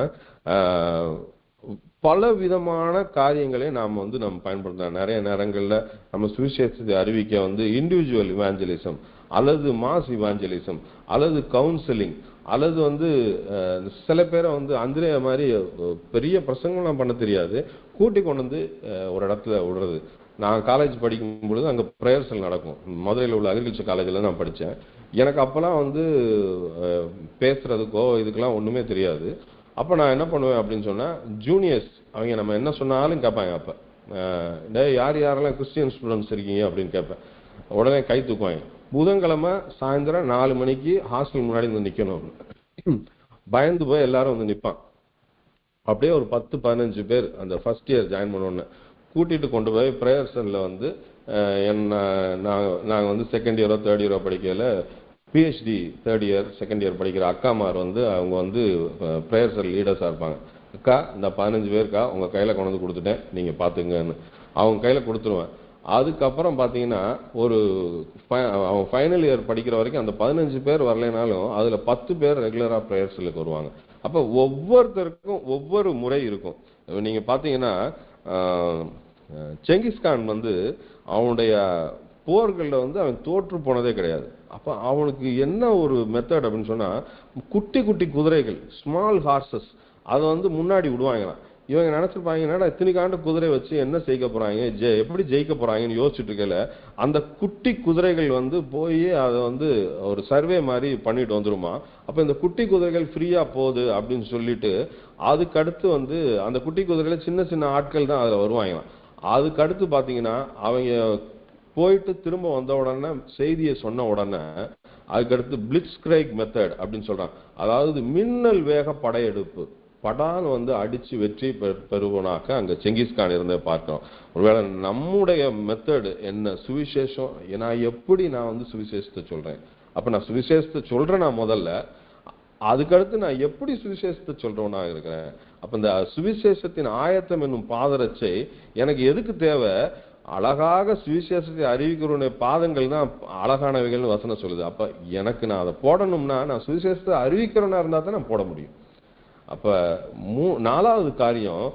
பல விதமான காரியங்களை நாம் நம்ம பயன்படுத்தலாம். நிறைய நேரங்கள்ல நம்ம சுவிசேஷத்தை அறிவிக்க இண்டிவிஜுவல் இவாஞ்சலிசம் அல்லது மாஸ் இவாஞ்சலிசம் அல்லது கவுன்சிலிங் அல்லது சில பேரை அந்திரேய மாதிரி பெரிய பிரசங்கம்லாம் பண்ண தெரியாது, கூட்டி கொண்டு ஒரு இடத்துல விடுறது. நான் காலேஜ் படிக்கும் பொழுது அங்கே ப்ரேயர்ஸில் நடக்கும். மதுரையில் உள்ள அக்ரிகல்ச்சர் காலேஜில் நான் படித்தேன். எனக்கு அப்போல்லாம் பேசுறதுக்கோ இதுக்கெல்லாம் ஒன்றுமே தெரியாது. அப்போ நான் என்ன பண்ணுவேன் அப்படின்னு சொன்னால், ஜூனியர்ஸ் அவங்க நம்ம என்ன சொன்னாலும் கேட்பாங்க. அப்போ யார் யாரெல்லாம் கிறிஸ்டியன் ஸ்டூடெண்ட்ஸ் இருக்கீங்க அப்படின்னு கேட்பேன். உடனே கை தூக்குவாங்க. புதன்கிழமை சாயந்தரம் 4 மணிக்கு ஹாஸ்டல் முன்னாடி நிற்கணும். பயந்து போய் எல்லாரும் நிற்பான். அப்படியே ஒரு 10-15 பேர் அந்த ஃபர்ஸ்ட் இயர் ஜாயின் பண்ணோன்னு கூட்டிட்டு கொண்டு போய் ப்ரேயர்ஸில் நாங்கள் செகண்ட் இயரோ தேர்ட் இயரோ படிக்கல, PhD third year second year படிக்கிற அக்காமார் அவங்க ப்ரேயர்ஸில் லீடர்ஸாக இருப்பாங்க. அக்கா இந்த 15 பேருக்கா உங்கள் கையில் கொண்டு வந்து கொடுத்துட்டேன், நீங்கள் பார்த்துங்கன்னு அவங்க கையில் கொடுத்துருவேன். அதுக்கப்புறம் பார்த்தீங்கன்னா அவன் ஃபைனல் இயர் படிக்கிற வரைக்கும் அந்த 15 பேர் வரலைனாலும் அதில் 10 பேர் ரெகுலராக ப்ரேயர்ஸுக்கு வருவாங்க. அப்போ ஒவ்வொருத்தருக்கும் ஒவ்வொரு முறை இருக்கும். நீங்கள் பார்த்தீங்கன்னா செங்கிஸ்கான் அவனுடைய போர்களில் அவன் தோற்று போனதே கிடையாது. அப்போ அவனுக்கு என்ன ஒரு மெத்தட் அப்படின்னு சொன்னால், குட்டி குட்டி குதிரைகள், ஸ்மால் ஹார்சஸ், அதை முன்னாடி விடுவாங்களாம். இவங்க நினைச்சிருப்பாங்கன்னா இத்தனைக்காண்டு குதிரை வச்சு என்ன செய்ய போறாங்க, எப்படி ஜெயிக்க போறாங்கன்னு யோசிச்சுட்டு இருக்கல, அந்த குட்டி குதிரைகள் போய் அதை ஒரு சர்வே மாதிரி பண்ணிட்டு வந்துருமா. அப்ப இந்த குட்டி குதிரைகள் ஃப்ரீயா போகுது அப்படின்னு சொல்லிட்டு அதுக்கடுத்து அந்த குட்டி குதிரையில சின்ன சின்ன ஆட்கள் தான் அதுல வருவாங்களாம். அதுக்கடுத்து பாத்தீங்கன்னா அவங்க போயிட்டு திரும்ப வந்த உடனே செய்தியை சொன்ன உடனே அதுக்கடுத்து பிளிட்ஸ்கிரைக் மெத்தட் அப்படின்னு சொல்றாங்க. அதாவது மின்னல் வேக படையெடுப்பு, படான்னு அடிச்சு வெற்றி பெறுவனாக்க அங்க செங்கிஸ்கான் இருந்தே பார்க்கிறோம். ஒருவேளை நம்முடைய மெத்தட் என்ன, சுவிசேஷம், நான் எப்படி சுவிசேஷத்தை சொல்றேன். அப்ப நான் சுவிசேஷத்தை சொல்றேன் நான் முதல்ல, அதுக்கடுத்து நான் எப்படி சுவிசேஷத்தை சொல்றவனா இருக்கிறேன். அப்ப இந்த சுவிசேஷத்தின் ஆயத்தம் என்னும் பாதரட்சை எனக்கு எதுக்கு தேவை? அழகாக சுவிசேஷத்தை அறிவிக்கிறவனுடைய பாதங்கள் தான் அழகானவைகள்னு வசனம் சொல்லுது. அப்ப எனக்கு நான் அதை போடணும்னா நான் சுவிசேஷத்தை அறிவிக்கிறவனா இருந்தா தான் நான் போட முடியும். அப்ப 4வது காரியம்,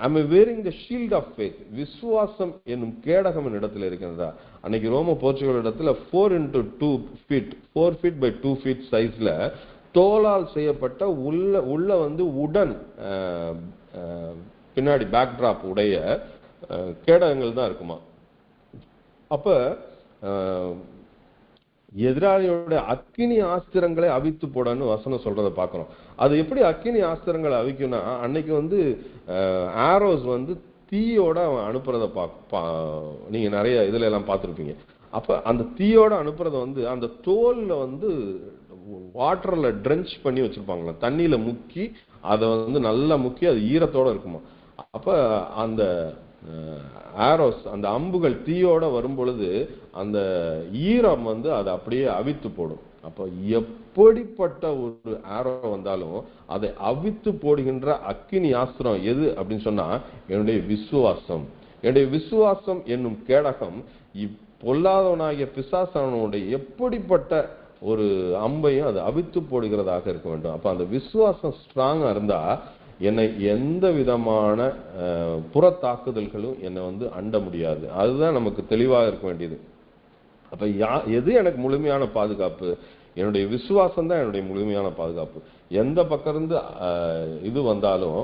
I'm wearing the shield of faith. விசுவாசம் என்னும் கேடகம் இடத்துல இருக்கிறதா? அன்னைக்கு ரோம போர்ச்சுகல் இடத்துல 4 into 2 feet 4 feet by 2 feet சைஸ்ல தோலால் செய்யப்பட்ட உள்ள உடன் பின்னாடி பேக்டிராப் உடைய கேடகங்கள் தான் இருக்குமா. அப்ப எதிராளியோட அக்கினி ஆஸ்திரங்களை அவித்து போடன்னு வசனம் சொல்றதை பார்க்கிறோம். அது எப்படி அக்கினி ஆஸ்திரங்களை அவிக்கும்னா, அன்னைக்கு ஆரோஸ் தீயோட அனுப்புறத நீங்க நிறைய இதுல எல்லாம் பார்த்துருப்பீங்க. அப்ப அந்த தீயோட அனுப்புறத அந்த தோல்ல வாட்டர்ல ட்ரென்ச் பண்ணி வச்சிருப்பாங்களா, தண்ணியில முக்கி அதை நல்லா முக்கி அது ஈரத்தோட இருக்குமா. அப்ப அந்த ஆரோஸ், அந்த அம்புகள் தீயோட வரும் பொழுது அந்த ஈரம் அதை அப்படியே அவித்து போடும். அப்ப எப்படிப்பட்ட ஒரு ஆரோ வந்தாலும் அதை அவித்து போடுகின்ற அக்கினி ஆஸ்திரம் எது அப்படின்னு சொன்னா, என்னுடைய விசுவாசம். என்னுடைய விசுவாசம் என்னும் கேடகம் பொல்லாதவனாகிய பிசாசானவனுடைய எப்படிப்பட்ட ஒரு அம்பையும் அது அவித்து போடுகிறதாக இருக்க வேண்டும். அப்ப அந்த விசுவாசம் ஸ்ட்ராங்கா இருந்தா என்னை எந்த விதமான புற தாக்குதல்களும் என்னை அண்ட முடியாது. அதுதான் நமக்கு தெளிவாக இருக்க வேண்டியது. அப்ப எது எனக்கு முழுமையான பாதுகாப்பு? என்னுடைய விசுவாசம் தான் என்னுடைய முழுமையான பாதுகாப்பு. எந்த பக்கம் இருந்து இது வந்தாலும்,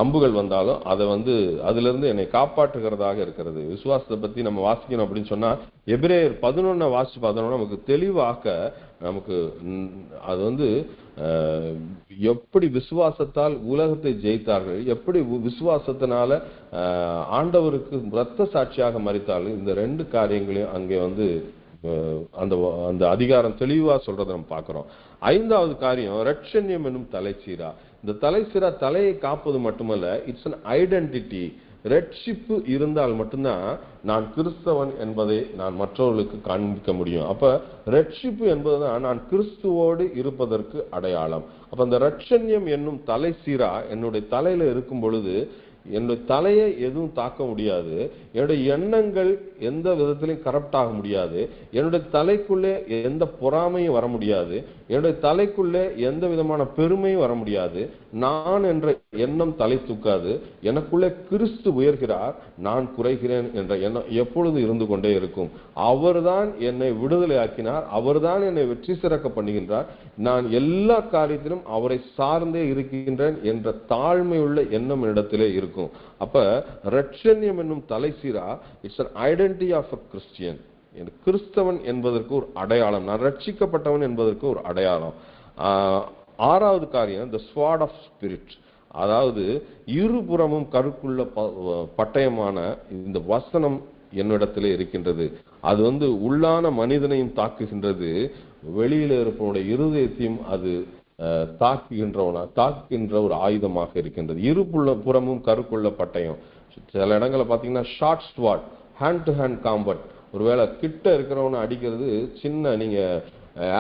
அம்புகள் வந்தாலும் அதை அதுல இருந்து என்னை காப்பாற்றுகிறதாக இருக்கிறது. விசுவாசத்தை பத்தி நம்ம வாசிக்கணும் அப்படின்னு சொன்னா, எபிரேயர் 11 வாசிச்சு பார்த்தோம்னா நமக்கு தெளிவாக நமக்கு அது எப்படி விசுவாசத்தால் உலகத்தை ஜெயித்தார்கள், எப்படி விசுவாசத்தினால ஆண்டவருக்கு இரத்த சாட்சியாக மரித்தார்கள், இந்த 2 காரியங்களையும் அங்கே அந்த அதிகாரம் தெளிவா சொல்றதை நம்ம பார்க்கிறோம். 5வது காரியம், ரட்சண்யம் என்னும் தலைச்சீரா. இந்த தலைச்சீரா தலையை காப்பது மட்டுமல்ல, இட்ஸ் an ஐடென்டிட்டி. ரட்சிப்பு இருந்தால் மட்டும்தான் நான் கிறிஸ்தவன் என்பதை நான் மற்றவர்களுக்கு காண்பிக்க முடியும். அப்ப ரட்சிப்பு என்பதுதான் நான் கிறிஸ்துவோடு இருப்பதற்கு அடையாளம். அப்ப அந்த ரட்சண்யம் என்னும் தலைச்சீரா என்னுடைய தலையில இருக்கும் பொழுது என்னுடைய தலையை எதுவும் தாக்க முடியாது, என்னுடைய எண்ணங்கள் எந்த விதத்திலையும் கரப்ட் ஆக முடியாது, என்னுடைய தலைக்குள்ளே எந்த பொறாமையும் வர முடியாது, என்னுடைய தலைக்குள்ளே எந்த விதமான பெருமையும் வர முடியாது, நான் என்ற எண்ணம் தலை தூக்காது, எனக்குள்ளே கிறிஸ்து உயர்கிறார், நான் குறைகிறேன் என்ற எண்ணம் எப்பொழுது இருந்து கொண்டே இருக்கும். அவர்தான் என்னை விடுதலை ஆக்கினார், அவர்தான் என்னை வெற்றி சிறக்க பண்ணுகின்றார், நான் எல்லா காரியத்திலும் அவரை சார்ந்தே இருக்கின்றேன் என்ற தாழ்மையுள்ள எண்ணம் என்னிடத்திலே இருக்கும். அப்ப ரட்சண்யம் என்னும் தலைசீரா it's an identity of a Christian. கிறிஸ்தவன் என்பதற்கு ஒரு அடையாளம், நான் ரட்சிக்கப்பட்டவன் என்பதற்கு ஒரு அடையாளம். ஆறாவது காரியம் the sword of spirit, அதாவது இருபுறமும் கருக்குள்ள பட்டயமான இந்த வசனம் என்னிடத்திலே இருக்கின்றது. அது உள்ளான மனிதனையும் தாக்குகின்றது, வெளியில இருப்பவனுடைய இருதயத்தையும் அது தாக்குகின்ற ஒரு ஆயுதமாக இருக்கின்றது. புறமும் கருக்குள்ள பட்டயம். சில இடங்களை பாத்தீங்கன்னா short sword, hand to hand combat. ஒருவேளை கிட்ட இருக்கிறவனை அடிக்கிறது சின்ன, நீங்க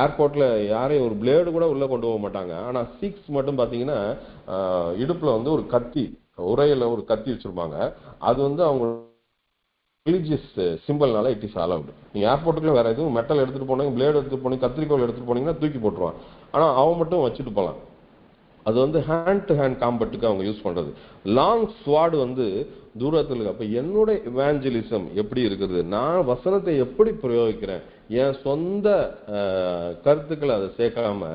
ஏர்போர்ட்ல யாரையும் ஒரு பிளேடு கூட உள்ள கொண்டு போக மாட்டாங்க, ஆனா சிக்ஸ் மட்டும் பாத்தீங்கன்னா இடுப்புல ஒரு கத்தி, உரையில ஒரு கத்தி வச்சிருப்பாங்க. அது அவங்க ரிலீஜியஸ் சிம்பிள்னால இட் இஸ் அலவுட். நீங்க ஏர்போர்ட்டுக்குள்ள வேற எதுவும் மெட்டல் எடுத்துட்டு போனீங்க, பிளேடு எடுத்துட்டு போனீங்க, கத்திரிக்கோள் எடுத்துட்டு போனீங்கன்னா தூக்கி போட்டுருவான். ஆனா அவன் மட்டும் வச்சுட்டு போலாம். அது ஹேண்ட் டு ஹேண்ட் காம்பட்டுக்கு அவங்க யூஸ் பண்றது. லாங் ஸ்வாட் தூரத்தில். அப்ப என்னோட இவாஞ்சலிசம் எப்படி இருக்குது, நான் வசனத்தை எப்படி பிரயோகிக்கிறேன், என் சொந்த கருத்துக்களை அதை சேர்க்காம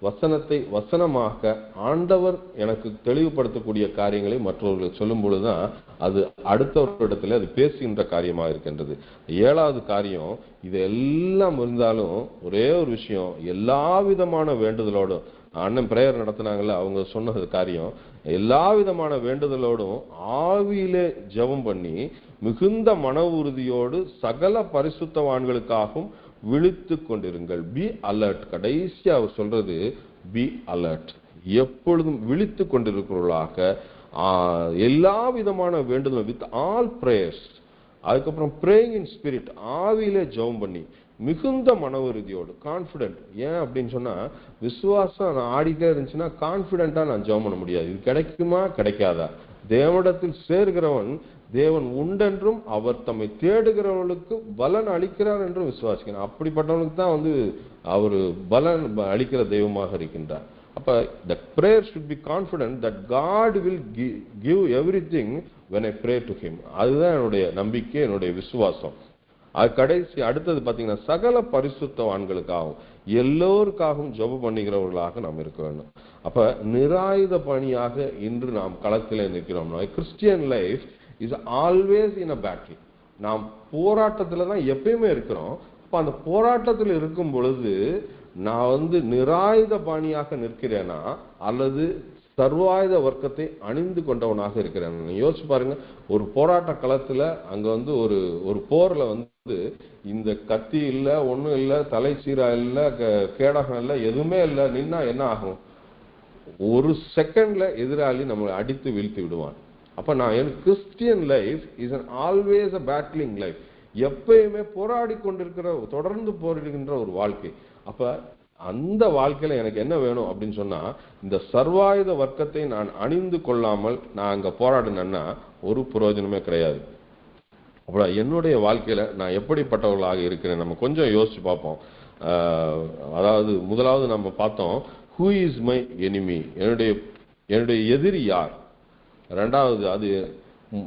வசனத்தை வசனமாக ஆண்டவர் எனக்கு தெளிவுபடுத்தக்கூடிய காரியங்களை மற்றவர்களுக்கு சொல்லும் பொழுதுதான் அது அடுத்தவர்களிடத்துல அது பேசுகின்ற காரியமாக இருக்கின்றது. ஏழாவது காரியம், இது எல்லாம் இருந்தாலும் ஒரே ஒரு விஷயம், எல்லா விதமான வேண்டுதலோடும், அண்ணன் பிரேயர் நடத்தினாங்கல்ல, அவங்க சொன்னது காரியம், எல்லா விதமான வேண்டுதலோடும் ஆவியிலே ஜெபம் பண்ணி மிகுந்த மன உறுதியோடு சகல பரிசுத்தவான்களுக்காகவும் விழித்து கொண்டிருங்கள். Be alert. கடைசியா அவர் சொல்றது பி அலர்ட், எப்பொழுதும் விழித்து கொண்டிருக்கிறவர்களாக எல்லா விதமான வேண்டுதலும் வித் ஆல் பிரேயர்ஸ். அதுக்கப்புறம் பிரேயிங் இன் ஸ்பிரிட், ஆவியிலே ஜெபம் பண்ணி மிகுந்த மன உறுதியோடு, கான்பிடென்ட். ஏன் அப்படின்னு சொன்னா, விசுவாசம் நான் ஆடிட்டே இருந்துச்சுன்னா கான்பிடென்டா நான் ஜெபம் பண்ண முடியாது. இது கிடைக்குமா கிடைக்காதா? தேவனிடத்தில் சேர்கிறவன் தேவன் உண்டென்றும் அவர் தம்மை தேடுகிறவர்களுக்கு பலன் அளிக்கிறார் என்றும் விசுவாசிக்கணும். அப்படிப்பட்டவனுக்கு தான் அவர் பலன் அளிக்கிற தெய்வமாக இருக்கின்றார். அப்ப the prayer should be confident that God will give everything when I pray to him. அதுதான் என்னுடைய நம்பிக்கை, என்னுடைய விசுவாசம். அது கடைசி அடுத்தது பாத்தீங்கன்னா சகல பரிசுத்தவான்களுக்காகவும் எல்லோருக்காகவும் ஜெபம் பண்ணுகிறவர்களாக நாம் இருக்க வேண்டும். அப்ப நிராயுத பணியாக இன்று நாம் களத்திலே நிற்கிறோம். Christian life is always in a battle. நாம் போராட்டத்துல தான் எப்பயுமே இருக்கிறோம். அப்ப அந்த போராட்டத்தில் இருக்கும் பொழுது நான் நிராயுத பாணியாக நிற்கிறேனா அல்லது சர்வாயுத வர்க்கத்தை அணிந்து கொண்டவனாக இருக்கிறேன்? யோசிச்சு பாருங்க, ஒரு போராட்ட களத்துல அங்க ஒரு போர்ல இந்த கத்தி இல்ல, ஒண்ணும் இல்ல, தலை சீரா இல்ல, கேடகம் இல்ல, எதுவுமே இல்ல, நின்னா என்ன ஆகும்? ஒரு செகண்ட்ல எதிராளி நம்மளை அடித்து வீழ்த்தி விடுவான். அப்ப நான் Christian life is always a battling life. எப்பயுமே போராடி கொண்டிருக்கிற, தொடர்ந்து போரிடுகின்ற ஒரு வாழ்க்கை. அப்ப அந்த வாழ்க்கையில எனக்கு என்ன வேணும் அப்படின்னு சொன்னா, இந்த சர்வாயுத வர்க்கத்தை நான் அணிந்து கொள்ளாமல் நான் அங்க போராடினேன்னா ஒரு பிரயோஜனமே கிடையாது. அப்ப என்னுடைய வாழ்க்கையில நான் எப்படிப்பட்டவர்களாக இருக்கிறேன் நம்ம கொஞ்சம் யோசிச்சு பார்ப்போம். அதாவது முதலாவது நம்ம பார்த்தோம், who is my enemy, என்னுடைய எதிரி யார்.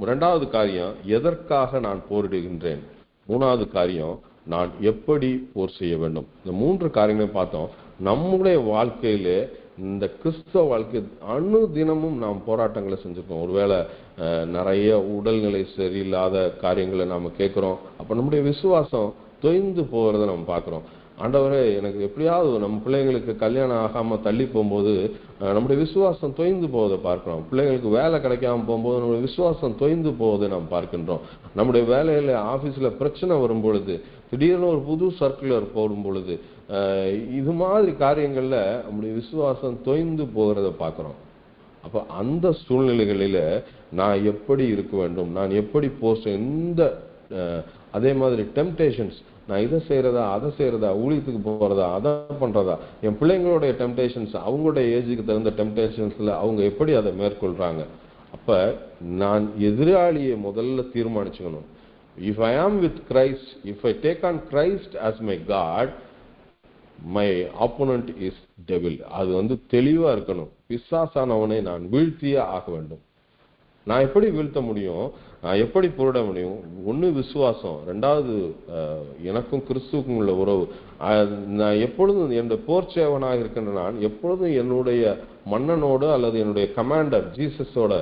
இரண்டாவது காரியம், எதற்காக நான் போரிடுகின்றேன். மூணாவது காரியம், நான் எப்படி போர் செய்ய வேண்டும். இந்த மூன்று காரியங்களையும் பார்த்தோம். நம்முடைய வாழ்க்கையிலே இந்த கிறிஸ்தவ வாழ்க்கை அணு தினமும் நாம் போராட்டங்களை செஞ்சிருக்கோம். ஒருவேளை நிறைய உடல்நிலை சரியில்லாத காரியங்களை நாம கேட்கிறோம். அப்ப நம்முடைய விசுவாசம் தொய்ந்து போகிறத நம்ம பார்க்கிறோம். ஆண்டவரே, எனக்கு எப்படியாவது நம்ம பிள்ளைங்களுக்கு கல்யாணம் ஆகாம தள்ளி போகும்போது நம்முடைய விசுவாசம் தொய்ந்து போவதை பார்க்கிறோம். பிள்ளைங்களுக்கு வேலை கிடைக்காம போகும்போது நம்முடைய விசுவாசம் தொய்ந்து போவதை நாம் பார்க்கின்றோம். நம்முடைய வேலையில ஆபீஸ்ல பிரச்சனை வரும் பொழுது, திடீர்னு ஒரு புது சர்க்குலர் போடும் பொழுது, இது மாதிரி காரியங்கள்ல நம்முடைய விசுவாசம் தொய்ந்து போகிறத பார்க்கிறோம். அப்ப அந்த சூழ்நிலைகளில நான் எப்படி இருக்க வேண்டும், நான் எப்படி இந்த அதே மாதிரி டெம்டேஷன்ஸ், நான் இதை செய்யறதா அதை செய்யறதா, ஊழியத்துக்கு போறதா அதை பண்றதா, என் பிள்ளைங்களுடைய டெம்டேஷன்ஸ், அவங்களுடைய ஏஜுக்கு தகுந்த டெம்டேஷன்ஸ்ல அவங்க எப்படி அதை மேற்கொள்றாங்க. அப்ப நான் எதிராளியை முதல்ல தீர்மானிச்சுக்கணும். If I am with Christ, if I take on Christ as my God, my opponent is devil. அது தெளிவா இருக்கணும். பிசாசானவனை நான் வீழ்த்தியே ஆக வேண்டும். நான் எப்படி வீழ்த்த முடியும், நான் எப்படி போரிட முடியும்? ஒண்ணு விசுவாசம், ரெண்டாவது எனக்கும் கிறிஸ்துவுக்கும் உள்ள உறவு. நான் எப்பொழுதும் என்னுடைய போர் சேவனாக இருக்கின்ற நான் எப்பொழுதும் என்னுடைய மன்னனோடு அல்லது என்னுடைய கமாண்டர் ஜீசஸோட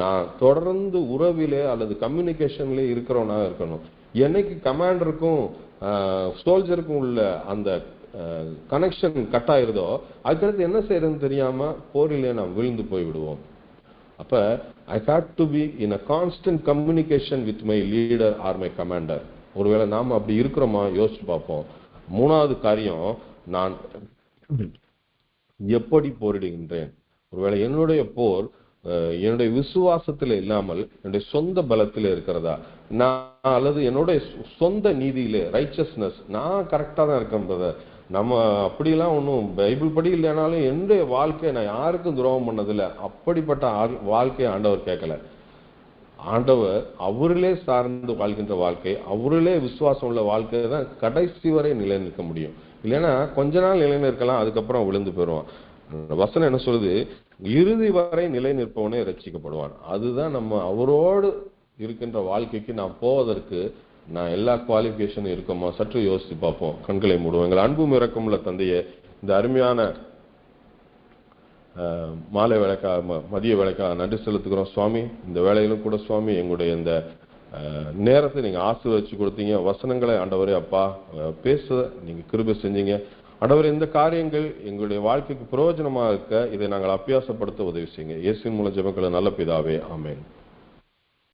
நான் தொடர்ந்து உறவிலே அல்லது கம்யூனிகேஷன்ல இருக்கிறவனாக இருக்கணும். என்னைக்கு கமாண்டருக்கும் சோல்ஜருக்கும் உள்ள அந்த கனெக்ஷன் கட் ஆயிருதோ, அதுக்கடுத்து என்ன செய்யறதுன்னு தெரியாம போரிலே நாம் விழுந்து போய் விடுவோம். அப்ப I had to be in a constant communication with my leader or my commander. ஒருவேளை நாம அப்படி இருக்கிறோமா யோசிச்சு பார்ப்போம். மூணாவது காரியம், நான் எப்படி போரிடுகின்றேன்? ஒருவேளை என்னுடைய போர் என்னுடைய விசுவாசத்துல இல்லாமல் என்னுடைய சொந்த பலத்திலே இருக்கிறதா, நான் அல்லது என்னுடைய சொந்த நீதியிலே ரைச்சஸ்னஸ், நான் கரெக்டா தான் இருக்கேன். நம்ம அப்படிலாம் ஒன்றும் பைபிள் படி இல்லைனாலும் என்னுடைய வாழ்க்கை நான் யாருக்கும் துரோகம் பண்ணதில்லை, அப்படிப்பட்ட வாழ்க்கையை ஆண்டவர் கேட்கல. ஆண்டவர் அவரிலே சார்ந்து வாழ்கின்ற வாழ்க்கை, அவரிலே விசுவாசம் உள்ள வாழ்க்கை தான் கடைசி வரை நிலை நிற்க முடியும். இல்லைன்னா கொஞ்ச நாள் நிலை நிற்கலாம், அதுக்கப்புறம் விழுந்து போயிடுவான். வசனம் என்ன சொல்லுது? இறுதி வரை நிலை நிற்பவனே ரட்சிக்கப்படுவான். அதுதான் நம்ம அவரோடு இருக்கின்ற வாழ்க்கைக்கு நாம் போவதற்கு நான் எல்லா குவாலிஃபிகேஷனும் இருக்கோமா சற்று யோசித்து பார்ப்போம். கண்களை மூடுவோம். எங்கள் அன்பும் இரக்கமுள்ள தந்தையே, இந்த அருமையான மாலை வேலைக்கா மதிய வேலைக்கா நன்றி செலுத்துக்கிறோம் சுவாமி. இந்த வேலையிலும் கூட சுவாமி எங்களுடைய இந்த நேரத்தை நீங்க ஆசீர்வதிச்சு கொடுத்தீங்க. வசனங்களை ஆண்டவரே அப்பா பேச நீங்க கிருபை செஞ்சீங்க. ஆண்டவரே, இந்த காரியங்கள் எங்களுடைய வாழ்க்கைக்கு பிரயோஜனமா இருக்க இதை நாங்கள் அபியாசப்படுத்த உதவி செய்யுங்க. இயேசுவின் மூலம் ஜெபங்களை நல்ல பிதாவே, ஆமென்.